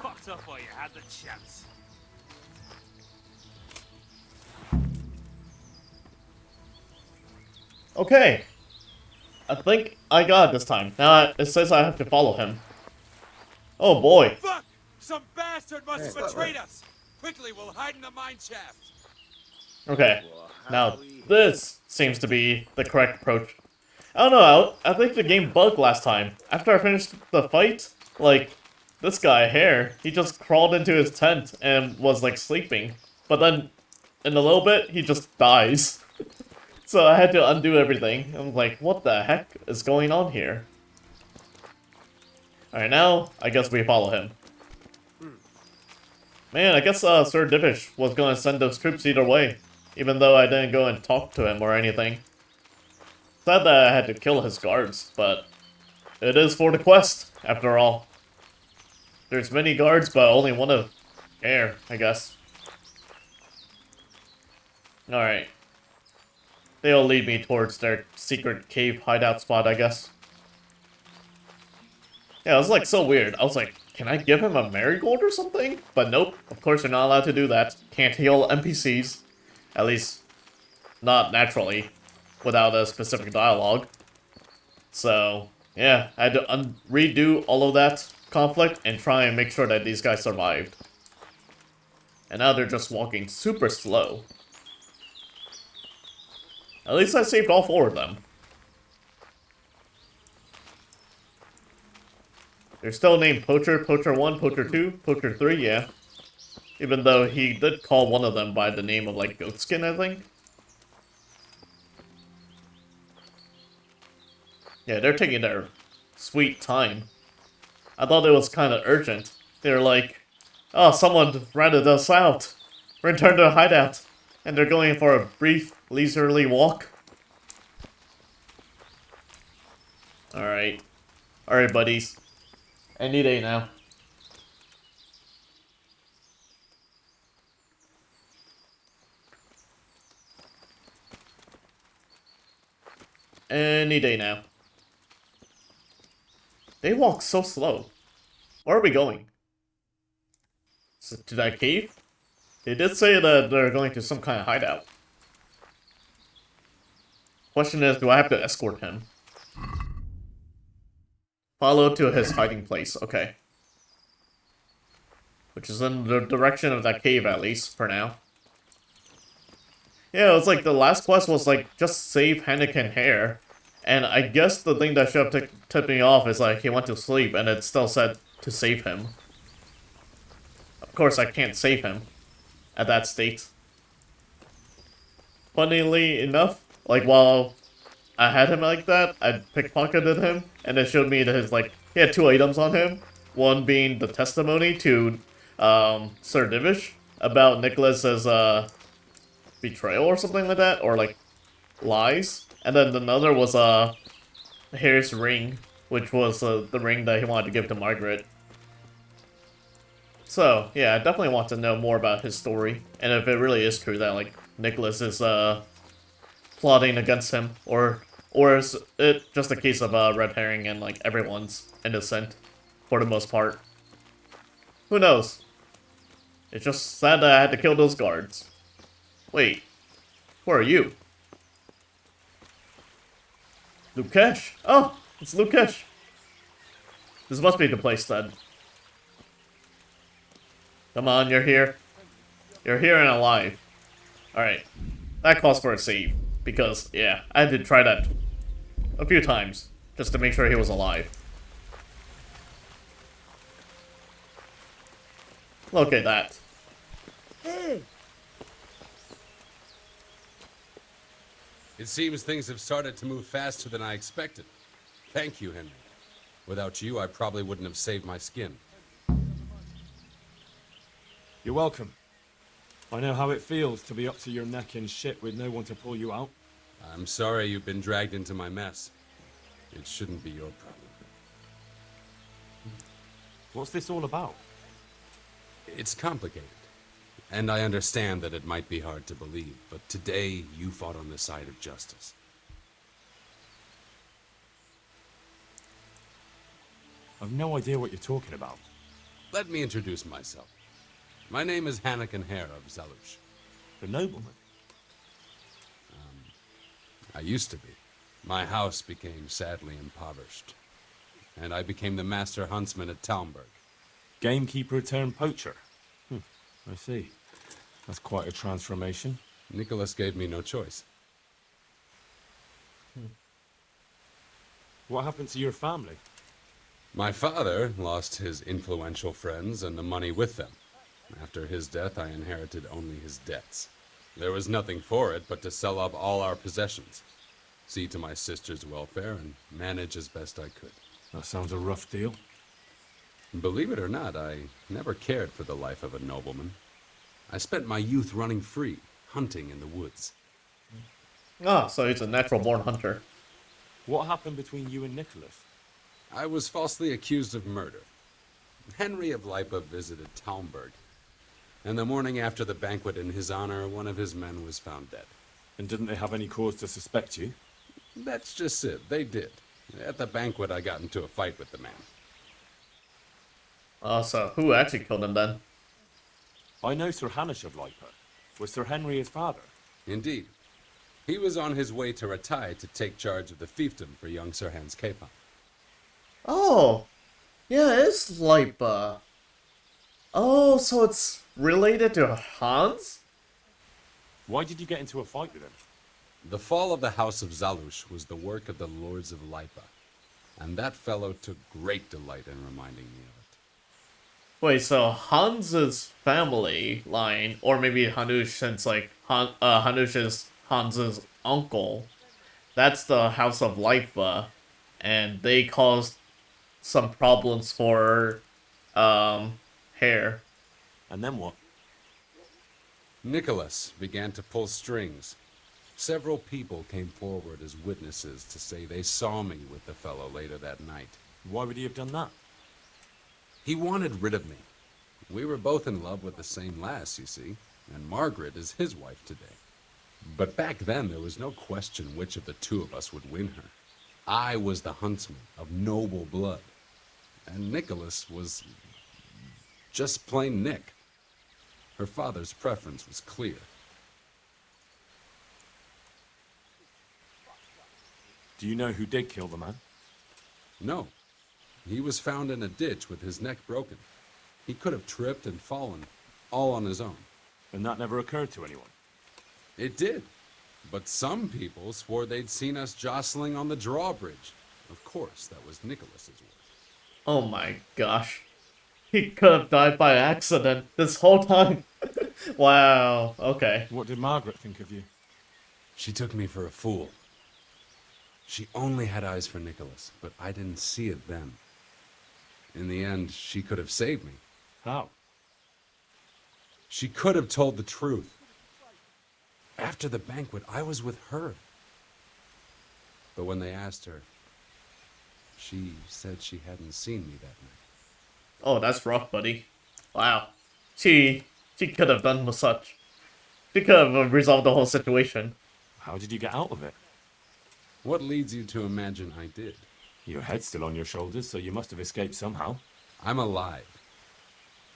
Fucked up while you had the chance. Okay. I think I got it this time. Now it says I have to follow him. Oh boy. Fuck! Some bastard must have betrayed us! Quickly, we'll hide in the mine shaft. Okay. Now this seems to be the correct approach. I don't know, I think the game bugged last time. After I finished the fight, like, this guy here, he just crawled into his tent and was like sleeping. But then, in a little bit, he just dies. So I had to undo everything. I'm like, what the heck is going on here? Alright, now, I guess we follow him. Man, I guess Sir Divish was going to send those troops either way. Even though I didn't go and talk to him or anything. Sad that I had to kill his guards, but it is for the quest, after all. There's many guards, but only one of air, I guess. Alright. They'll lead me towards their secret cave hideout spot, I guess. Yeah, it was like so weird. I was like, can I give him a marigold or something? But nope, of course you're not allowed to do that. Can't heal NPCs. At least, not naturally, without a specific dialogue. So, yeah, I had to redo all of that conflict and try and make sure that these guys survived. And now they're just walking super slow. At least I saved all 4 of them. They're still named Poacher, Poacher 1, Poacher 2, Poacher 3, yeah. Even though he did call one of them by the name of, like, Goatskin, I think. Yeah, they're taking their sweet time. I thought it was kind of urgent. They're like, oh, someone ratted us out. Return to the hideout. And they're going for a brief, leisurely walk. Alright. Alright, buddies. Any day now. Any day now. They walk so slow. Where are we going? To that cave? They did say that they're going to some kind of hideout. Question is, do I have to escort him? Follow to his hiding place, okay. Which is in the direction of that cave, at least, for now. Yeah, it was like the last quest was like, just save Hannikin Hare. And I guess the thing that should have tipped me off is like, he went to sleep and it still said to save him. Of course, I can't save him at that state. Funnily enough, like while I had him like that, I pickpocketed him and it showed me that his like he had 2 items on him. One being the testimony to Sir Divish about Nicholas's betrayal or something like that, or like lies. And then another was Harry's ring, which was the ring that he wanted to give to Margaret. So, yeah, I definitely want to know more about his story, and if it really is true that, like, Nicholas is, plotting against him, or is it just a case of, red herring and, like, everyone's innocent, for the most part. Who knows? It's just sad that I had to kill those guards. Wait, who are you? Lukesh? Oh, it's Lukesh. This must be the place then. Come on, you're here. You're here and alive. Alright. That calls for a save. Because, yeah, I had to try that a few times. Just to make sure he was alive. Look at that. Hey! It seems things have started to move faster than I expected. Thank you, Henry. Without you, I probably wouldn't have saved my skin. You're welcome. I know how it feels to be up to your neck in shit with no one to pull you out. I'm sorry you've been dragged into my mess. It shouldn't be your problem. What's this all about? It's complicated. And I understand that it might be hard to believe, but today you fought on the side of justice. I've no idea what you're talking about. Let me introduce myself. My name is Hanakin Hare of Zalush. The nobleman? I used to be. My house became sadly impoverished. And I became the master huntsman at Talmberg. Gamekeeper turned poacher? I see. That's quite a transformation. Nicholas gave me no choice. What happened to your family? My father lost his influential friends and the money with them. After his death, I inherited only his debts. There was nothing for it but to sell up all our possessions, see to my sister's welfare, and manage as best I could. That sounds a rough deal. Believe it or not, I never cared for the life of a nobleman. I spent my youth running free, hunting in the woods. Ah, so he's a natural-born hunter. What happened between you and Nicholas? I was falsely accused of murder. Henry of Lipa visited Talmberg, and the morning after the banquet in his honor, one of his men was found dead. And didn't they have any cause to suspect you? That's just it, they did. At the banquet, I got into a fight with the man. So who actually killed him then? I know Sir Hanish of Lipa. Was Sir Henry his father? Indeed. He was on his way to Ratai to take charge of the fiefdom for young Sir Hans Capon. Oh, yeah, it's Lipa. Oh, so it's related to Hans? Why did you get into a fight with him? The fall of the House of Zalush was the work of the Lords of Lipa, and that fellow took great delight in reminding me of it. Wait, so Hans's family line, or maybe Hanush, since like Hanush is Hans's uncle, that's the House of Lipa, and they caused some problems for Hare. And then what? Nicholas began to pull strings. Several people came forward as witnesses to say they saw me with the fellow later that night. Why would he have done that? He wanted rid of me. We were both in love with the same lass, you see, and Margaret is his wife today. But back then, there was no question which of the two of us would win her. I was the huntsman of noble blood, and Nicholas was just plain Nick. Her father's preference was clear. Do you know who did kill the man? No. He was found in a ditch with his neck broken. He could have tripped and fallen, all on his own. And that never occurred to anyone? It did. But some people swore they'd seen us jostling on the drawbridge. Of course, that was Nicholas's work. Oh my gosh. He could have died by accident this whole time. Wow, okay. What did Margaret think of you? She took me for a fool. She only had eyes for Nicholas, but I didn't see it then. In the end, she could have saved me. How? She could have told the truth. After the banquet, I was with her. But when they asked her, she said she hadn't seen me that night. Oh, that's rough, buddy. Wow. She could have done such. She could have resolved the whole situation. How did you get out of it? What leads you to imagine I did? Your head's still on your shoulders, so you must have escaped somehow. I'm alive.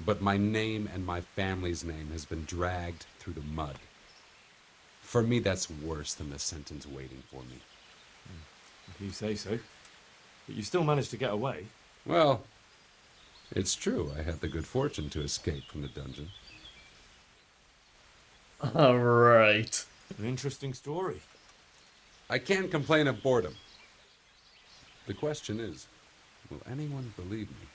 But my name and my family's name has been dragged through the mud. For me, that's worse than the sentence waiting for me. If you say so. But you still managed to get away. Well, it's true. I had the good fortune to escape from the dungeon. Alright. An interesting story. I can't complain of boredom. The question is, will anyone believe me?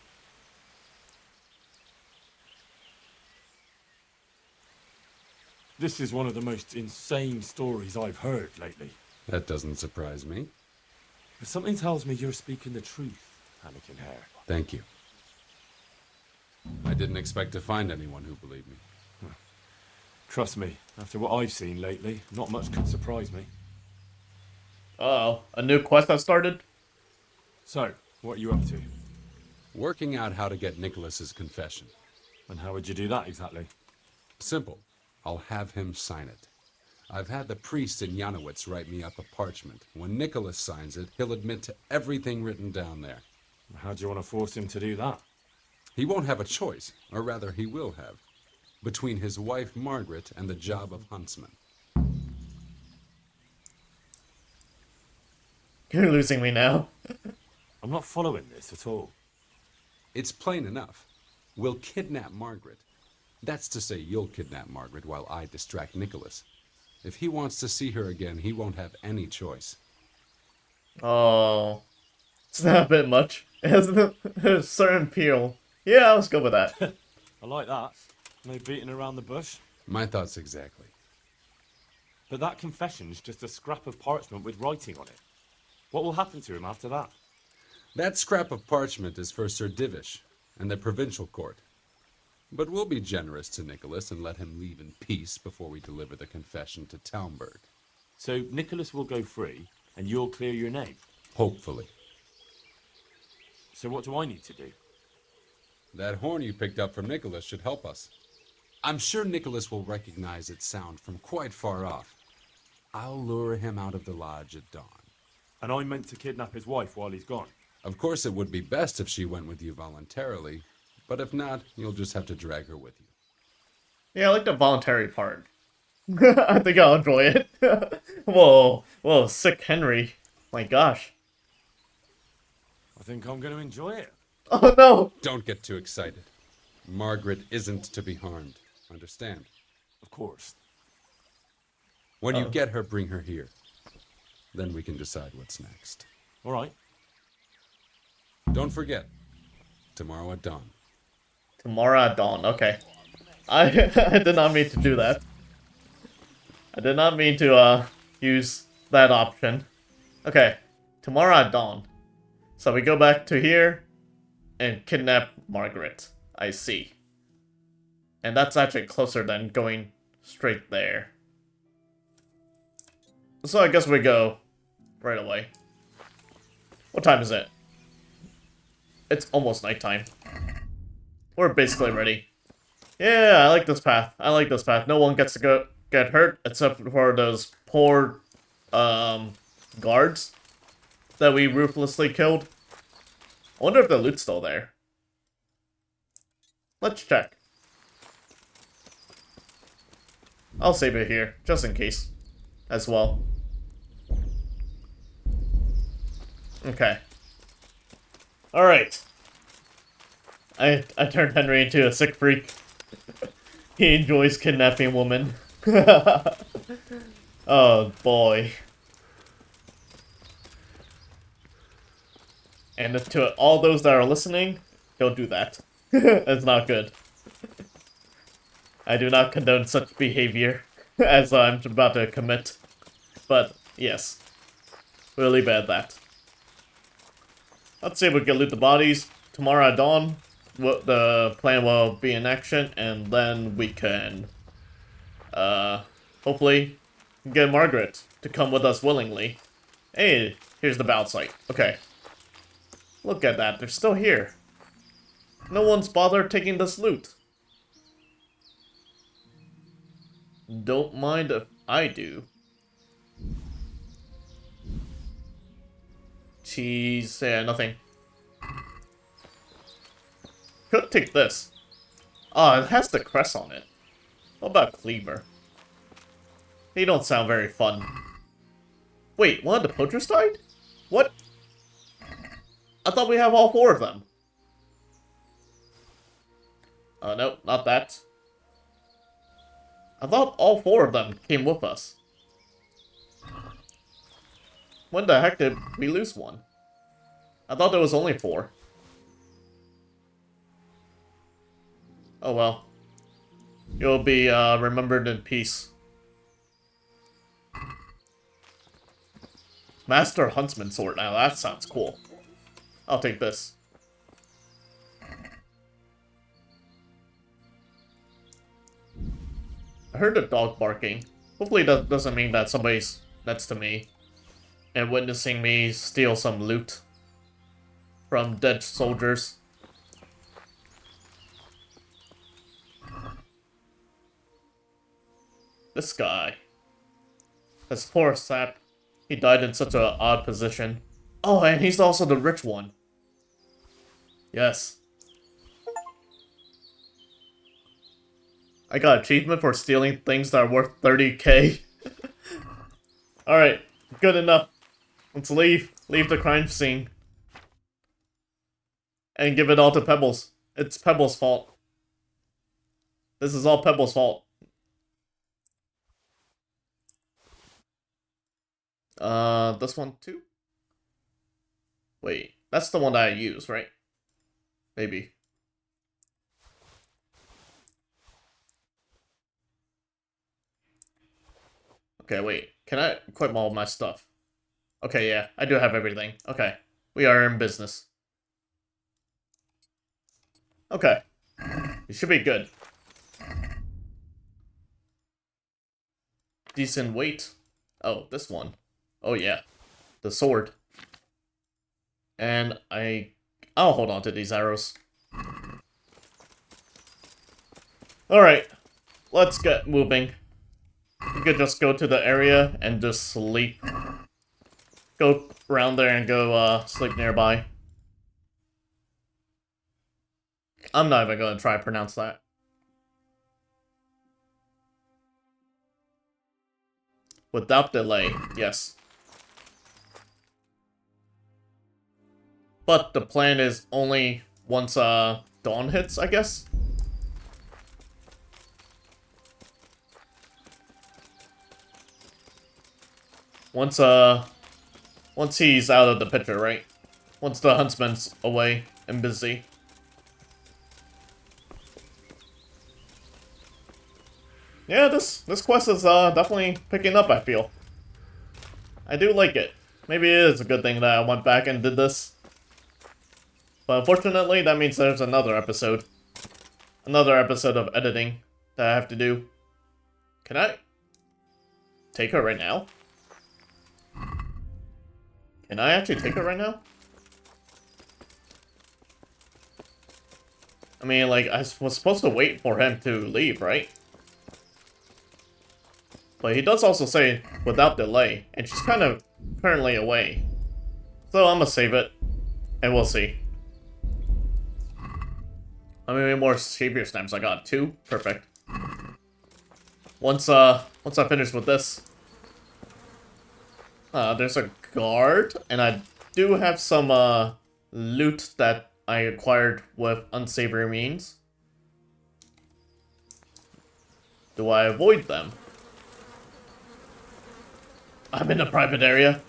This is one of the most insane stories I've heard lately. That doesn't surprise me. But something tells me you're speaking the truth, Anakin Hare. Thank you. I didn't expect to find anyone who believed me. Trust me, after what I've seen lately, not much could surprise me. Uh-oh, a new quest has started? So, what are you up to? Working out how to get Nicholas's confession. And how would you do that exactly? Simple. I'll have him sign it. I've had the priest in Janowitz write me up a parchment. When Nicholas signs it, he'll admit to everything written down there. How do you want to force him to do that? He won't have a choice, or rather he will have, between his wife Margaret and the job of Huntsman. You're losing me now. I'm not following this at all. It's plain enough. We'll kidnap Margaret. That's to say, you'll kidnap Margaret while I distract Nicholas. If he wants to see her again, he won't have any choice. Oh. It's not a bit much. It has a certain appeal. Yeah, let's go with that. I like that. No beating around the bush. My thoughts exactly. But that confession's just a scrap of parchment with writing on it. What will happen to him after that? That scrap of parchment is for Sir Divish and the provincial court. But we'll be generous to Nicholas and let him leave in peace before we deliver the confession to Talmberg. So Nicholas will go free, and you'll clear your name? Hopefully. So what do I need to do? That horn you picked up from Nicholas should help us. I'm sure Nicholas will recognize its sound from quite far off. I'll lure him out of the lodge at dawn. And I'm meant to kidnap his wife while he's gone? Of course it would be best if she went with you voluntarily, but if not, you'll just have to drag her with you. Yeah, I like the voluntary part. I think I'll enjoy it. Whoa, sick Henry. My gosh. I think I'm going to enjoy it. Oh no! Don't get too excited. Margaret isn't to be harmed. Understand? Of course. When you get her, bring her here. Then we can decide what's next. All right. Don't forget, tomorrow at dawn. Tomorrow at dawn, okay. I did not mean to do that. I did not mean to use that option. Okay, tomorrow at dawn. So we go back to here and kidnap Margaret. I see. And that's actually closer than going straight there. So I guess we go right away. What time is it? It's almost nighttime. We're basically ready. Yeah, I like this path. I like this path. No one gets to get hurt except for those poor guards that we ruthlessly killed. I wonder if the loot's still there. Let's check. I'll save it here, just in case, as well. Okay. Alright. I turned Henry into a sick freak. He enjoys kidnapping women. Oh boy. And to all those that are listening, don't do that. It's not good. I do not condone such behavior as I'm about to commit. But, yes. Really bad that. Let's see if we can loot the bodies. tomorrow at dawn, the plan will be in action, and then we can, hopefully get Margaret to come with us willingly. Hey, here's the battle site. Okay. Look at that, they're still here. No one's bothered taking this loot. Don't mind if I do. Cheese, yeah, nothing. Could take this. Oh, it has the crest on it. What about Cleaver? They don't sound very fun. Wait, one of the poachers died? What? I thought we have all 4 of them. Oh, no, not that. I thought all 4 of them came with us. When the heck did we lose one? I thought there was only 4. Oh well. You'll be remembered in peace. Master Huntsman sword. Now that sounds cool. I'll take this. I heard a dog barking. Hopefully that doesn't mean that somebody's next to me and witnessing me steal some loot from dead soldiers. This guy. This poor sap. He died in such an odd position. Oh, and he's also the rich one. Yes. I got achievement for stealing things that are worth 30k. Alright, good enough. Let's leave. Leave the crime scene. And give it all to Pebbles. It's Pebbles' fault. This is all Pebbles' fault. This one too? Wait, that's the one that I use, right? Maybe. Okay, wait. Can I equip all my stuff? Okay, yeah, I do have everything. Okay, we are in business. Okay. It should be good. Decent weight. Oh, this one. Oh, yeah. The sword. And I'll hold on to these arrows. Alright. Let's get moving. We could just go to the area and just sleep. Go around there and go, sleep nearby. I'm not even gonna try to pronounce that. Without delay, yes. But the plan is only once, dawn hits, I guess? Once he's out of the picture, right? Once the Huntsman's away and busy. Yeah, this quest is definitely picking up, I feel. I do like it. Maybe it is a good thing that I went back and did this. But unfortunately, that means there's another episode. Another episode of editing that I have to do. Can I take her right now? Can I actually take her right now? I mean, like, I was supposed to wait for him to leave, right? But he does also say, without delay, and she's kind of currently away. So I'm gonna save it, and we'll see. How many more savior stamps I got? 2? Perfect. Once I finish with this, there's a guard, and I do have some loot that I acquired with unsavory means. Do I avoid them? I'm in a private area.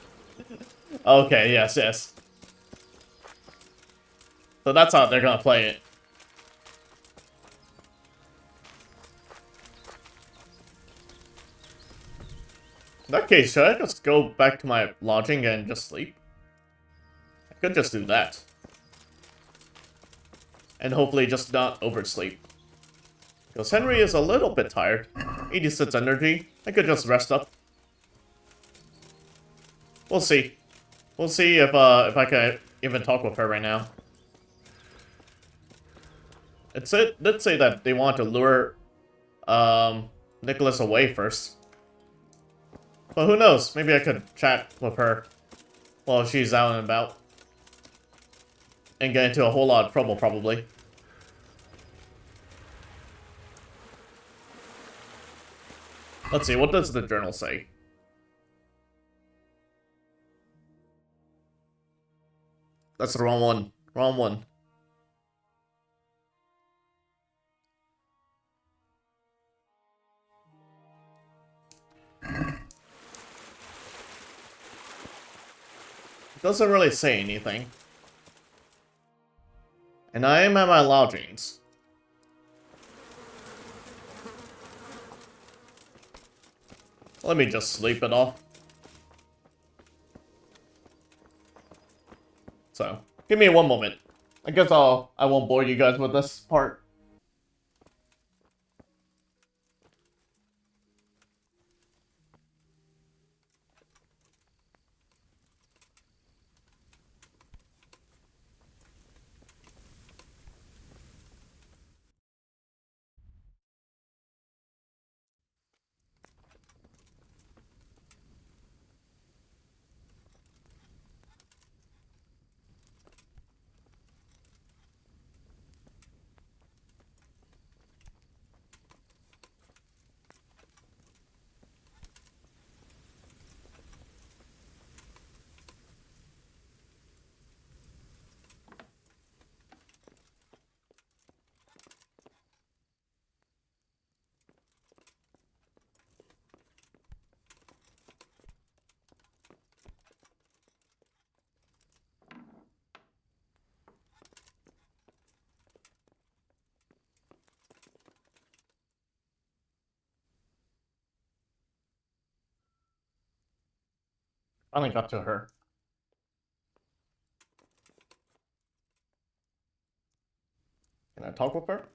Okay, yes, yes. So that's how they're gonna play it. In that case, should I just go back to my lodging and just sleep? I could just do that. And hopefully just not oversleep. Because Henry is a little bit tired. 86 energy. I could just rest up. We'll see. We'll see if I can even talk with her right now. It did say that they want to lure Nicholas away first. But who knows? Maybe I could chat with her while she's out and about. And get into a whole lot of trouble, probably. Let's see, what does the journal say? That's the wrong one. Wrong one. It doesn't really say anything. And I am at my lodgings. Let me just sleep it off. So, give me one moment. I guess I won't bore you guys with this part. Finally got to her. Can I talk with her?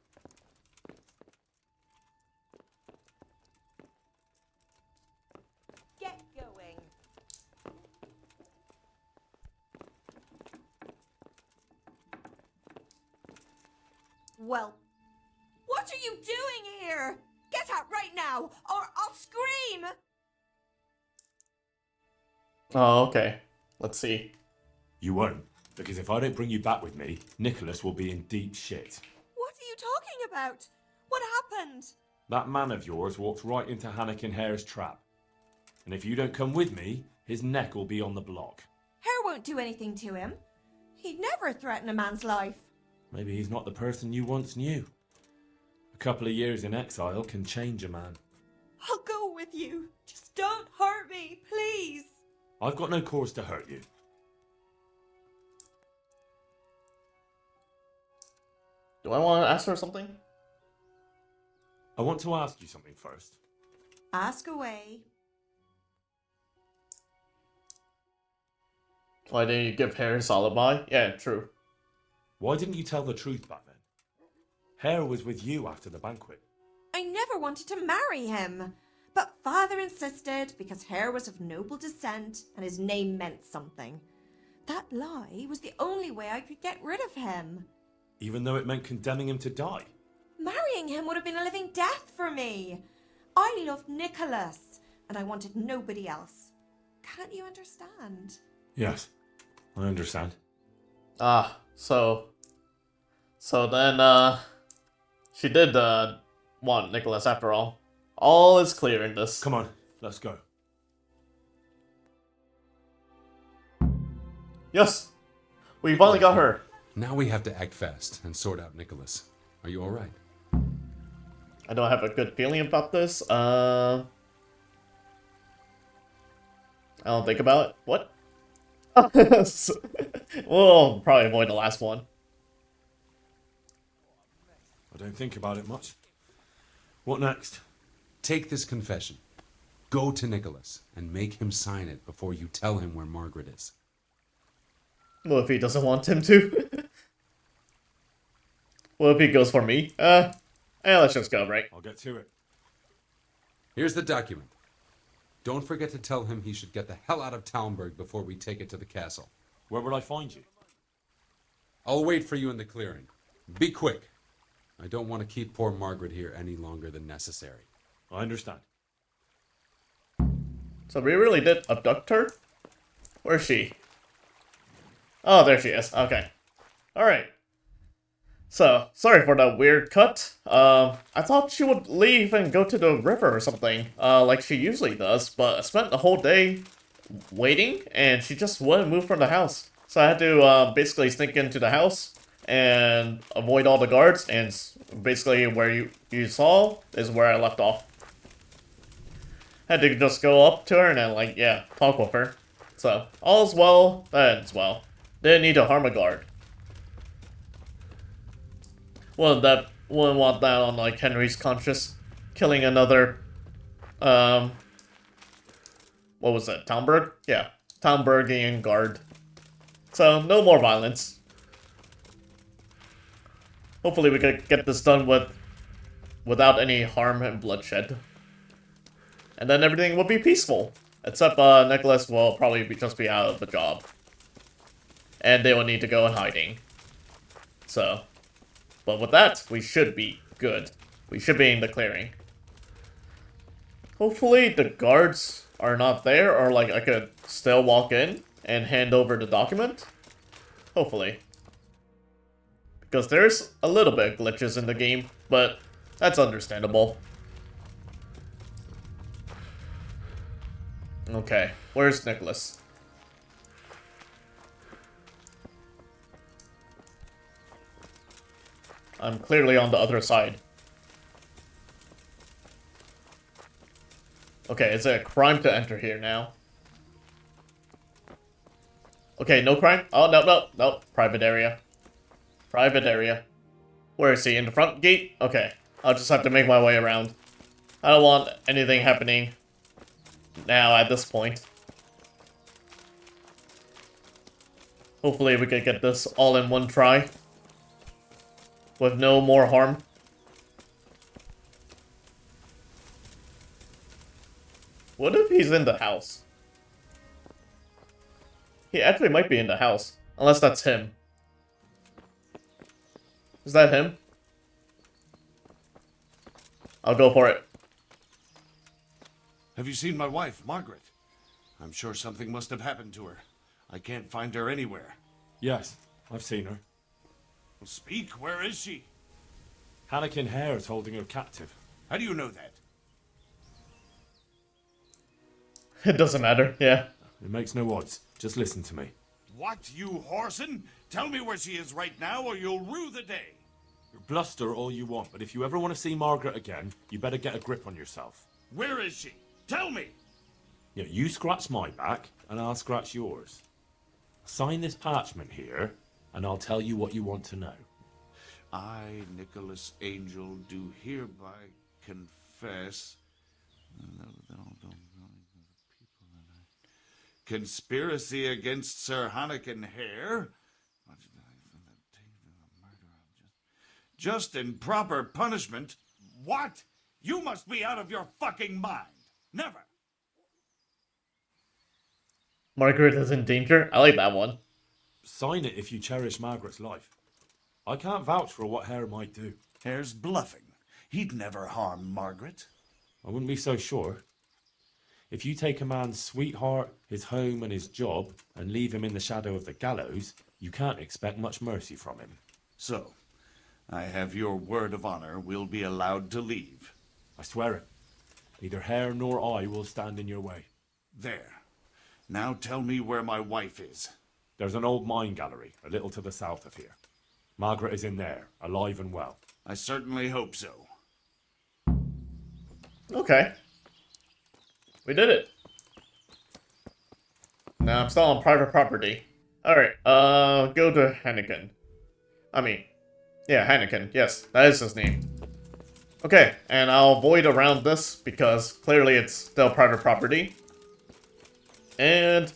Get going. Well, what are you doing here? Get out right now, or I'll scream! Oh, okay. Let's see. You won't, because if I don't bring you back with me, Nicholas will be in deep shit. What are you talking about? What happened? That man of yours walked right into Hannikin Hare's trap. And if you don't come with me, his neck will be on the block. Hare won't do anything to him. He'd never threaten a man's life. Maybe he's not the person you once knew. A couple of years in exile can change a man. I'll go with you. Just don't hurt me, please. I've got no cause to hurt you. Do I want to ask her something? I want to ask you something first. Ask away. Why didn't you give Hare his alibi? Yeah, true. Why didn't you tell the truth back then? Hare was with you after the banquet. I never wanted to marry him. But father insisted because Hare was of noble descent and his name meant something. That lie was the only way I could get rid of him. Even though it meant condemning him to die. Marrying him would have been a living death for me. I loved Nicholas, and I wanted nobody else. Can't you understand? Yes, I understand. Ah, so then, she did, want Nicholas after all. All is clear in this. Come on, let's go. Yes! We finally got her. Now we have to act fast and sort out Nicholas. Are you alright? I don't have a good feeling about this. I don't think about it. What? We'll probably avoid the last one. I don't think about it much. What next? Take this confession. Go to Nicholas and make him sign it before you tell him where Margaret is. Well, if he doesn't want him to. Well, if he goes for me, let's just go, right? I'll get to it. Here's the document. Don't forget to tell him he should get the hell out of Talmberg before we take it to the castle. Where will I find you? I'll wait for you in the clearing. Be quick. I don't want to keep poor Margaret here any longer than necessary. I understand. So we really did abduct her? Where's she? Oh, there she is. Okay. Alright. So, sorry for that weird cut. I thought she would leave and go to the river or something, like she usually does, but I spent the whole day waiting, and she just wouldn't move from the house. So I had to basically sneak into the house and avoid all the guards, and basically where you saw is where I left off. Had to just go up to her and then, like, yeah, talk with her. So, all's well, that ends well. Didn't need to harm a guard. Wouldn't want that on, like, Henry's conscience. Killing another, what was it, Talmberg? Yeah, Talmbergian guard. So, no more violence. Hopefully we can get this done without any harm and bloodshed. And then everything will be peaceful. Except, Nicholas will probably just be out of the job. And they will need to go in hiding. So, but with that, we should be good. We should be in the clearing. Hopefully the guards are not there, or like I could still walk in and hand over the document. Hopefully. Because there's a little bit of glitches in the game, but that's understandable. Okay, where's Nicholas? I'm clearly on the other side. Okay, is it a crime to enter here now? Okay, no crime? Oh, no. Private area. Private area. Where is he? In the front gate? Okay, I'll just have to make my way around. I don't want anything happening now at this point. Hopefully we can get this all in one try. With no more harm. What if he's in the house? He actually might be in the house. Unless that's him. Is that him? I'll go for it. Have you seen my wife, Margaret? I'm sure something must have happened to her. I can't find her anywhere. Yes, I've seen her. Well, speak, where is she? Hannikin Hare is holding her captive. How do you know that? It doesn't matter, yeah. It makes no odds. Just listen to me. What, you whoreson? Tell me where she is right now or you'll rue the day. Bluster all you want, but if you ever want to see Margaret again, you better get a grip on yourself. Where is she? Tell me! Yeah, you scratch my back, and I'll scratch yours. Sign this parchment here, and I'll tell you what you want to know. I, Nicholas Angel, do hereby confess... Conspiracy against Sir Hannikin Hare. Just and proper punishment. What? You must be out of your fucking mind. Never. Margaret is in danger? I like that one. Sign it if you cherish Margaret's life. I can't vouch for what Hare might do. Hare's bluffing. He'd never harm Margaret. I wouldn't be so sure. If you take a man's sweetheart, his home and his job, and leave him in the shadow of the gallows, you can't expect much mercy from him. So, I have your word of honor we'll be allowed to leave. I swear it. Neither Hare nor I will stand in your way. There. Now tell me where my wife is. There's an old mine gallery, a little to the south of here. Margaret is in there, alive and well. I certainly hope so. Okay. We did it. Now I'm still on private property. Alright, go to Hannikin. Hannikin, yes, that is his name. Okay, and I'll void around this because clearly it's still private property. And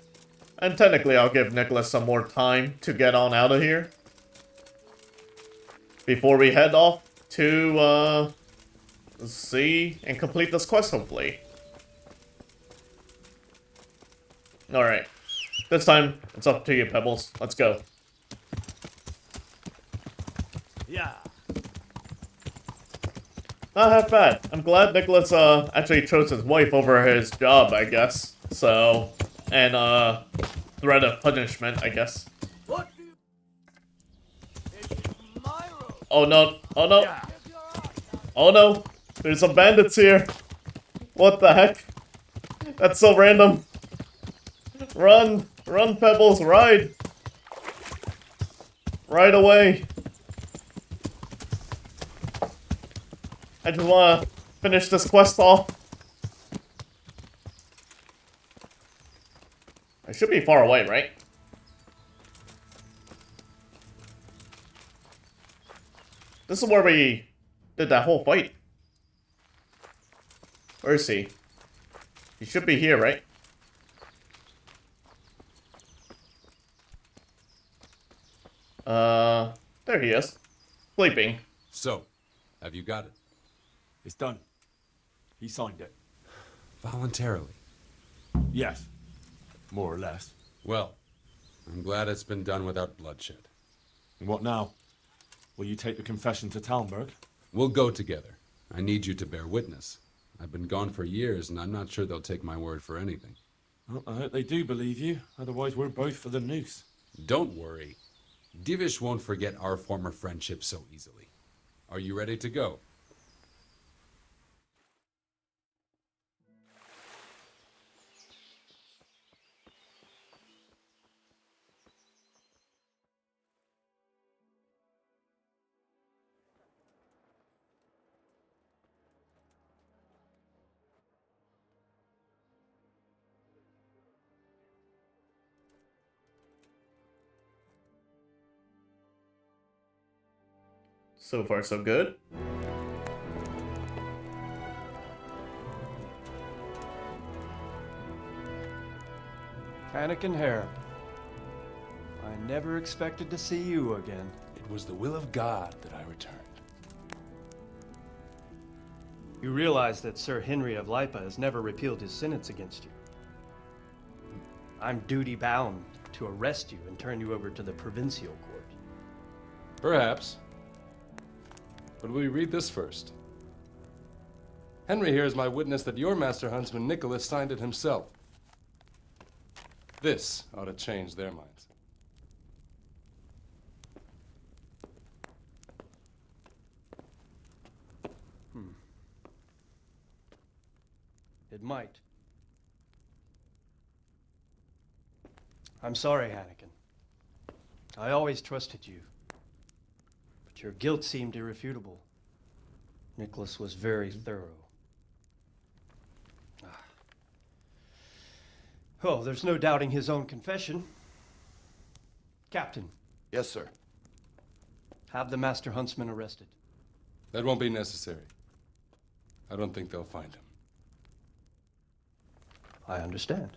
technically I'll give Nicholas some more time to get on out of here. before we head off to see and complete this quest, hopefully. Alright. This time, it's up to you, Pebbles. Let's go. Yeah. Not half bad. I'm glad Nicholas actually chose his wife over his job, I guess. So, and threat of punishment, I guess. Oh no, oh no. Oh no, there's some bandits here. What the heck? That's so random. Run, run Pebbles, ride. Ride away. I just want to finish this quest off. I should be far away, right? This is where we did that whole fight. Where is he? He should be here, right? There he is. Sleeping. So, have you got it? It's done. He signed it. Voluntarily? Yes. More or less. Well, I'm glad it's been done without bloodshed. And what now? Will you take the confession to Talmberg? We'll go together. I need you to bear witness. I've been gone for years, and I'm not sure they'll take my word for anything. Well, I hope they do believe you. Otherwise, we're both for the noose. Don't worry. Divish won't forget our former friendship so easily. Are you ready to go? So far, so good. Anakin Hare. I never expected to see you again. It was the will of God that I returned. You realize that Sir Henry of Lipa has never repealed his sentence against you. I'm duty-bound to arrest you and turn you over to the provincial court. Perhaps. But will you read this first? Henry here is my witness that your master huntsman Nicholas signed it himself. This ought to change their minds. It might. I'm sorry, Anakin. I always trusted you. But your guilt seemed irrefutable. Nicholas was very thorough. Oh, there's no doubting his own confession. Captain. Yes, sir. Have the Master Huntsman arrested. That won't be necessary. I don't think they'll find him. I understand.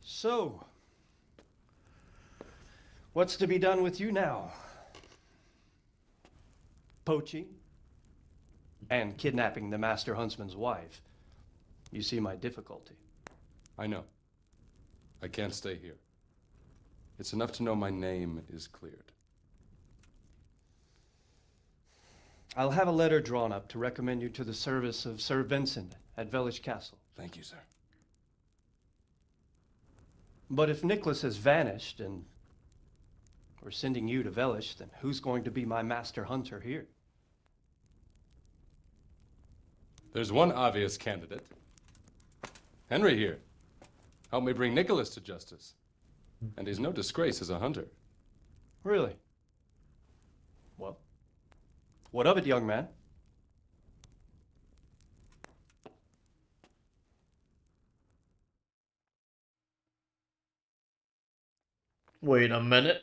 So, what's to be done with you now? Poaching and kidnapping the Master Huntsman's wife. You see my difficulty. I know. I can't stay here. It's enough to know my name is cleared. I'll have a letter drawn up to recommend you to the service of Sir Vincent at Vellish Castle. Thank you, sir. But if Nicholas has vanished and we're sending you to Vellish, then who's going to be my master hunter here? There's one obvious candidate. Henry here. Help me bring Nicholas to justice. And he's no disgrace as a hunter. Really? Well, what of it, young man? Wait a minute.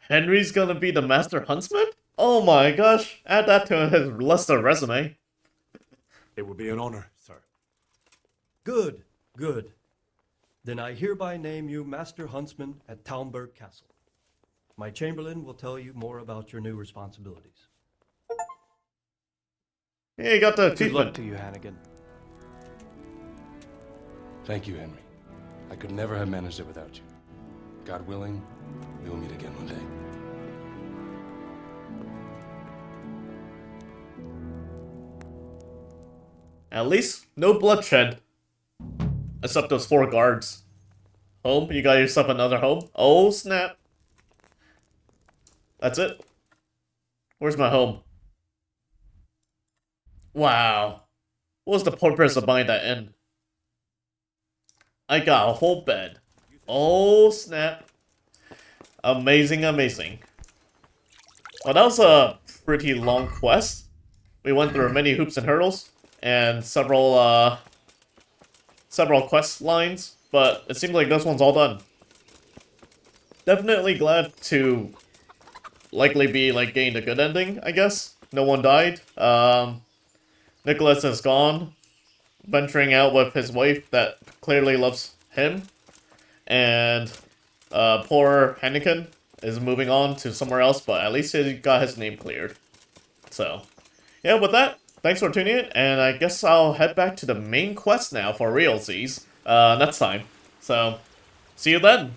Henry's gonna be the Master Huntsman? Oh my gosh, add that to his luster resume. It would be an honor, sir. Good, good. Then I hereby name you Master Huntsman at Talmberg Castle. My chamberlain will tell you more about your new responsibilities. Yeah, you got the Good luck achievement. to you, Hannigan. Thank you, Henry. I could never have managed it without you. God willing, we will meet again one day. At least no bloodshed. Except those 4 guards. Home? You got yourself another home? Oh, snap. That's it? Where's my home? Wow. What was the purpose of buying that inn? I got a whole bed. Oh, snap. Amazing, amazing. Well, that was a pretty long quest. We went through many hoops and hurdles, and several quest lines, but it seems like this one's all done. Definitely glad to likely be, like, getting a good ending, I guess. No one died. Nicholas is gone, venturing out with his wife that clearly loves him, and poor Hennigan is moving on to somewhere else, but at least he got his name cleared. So, yeah, with that, thanks for tuning in, and I guess I'll head back to the main quest now for realsies next time. So, see you then!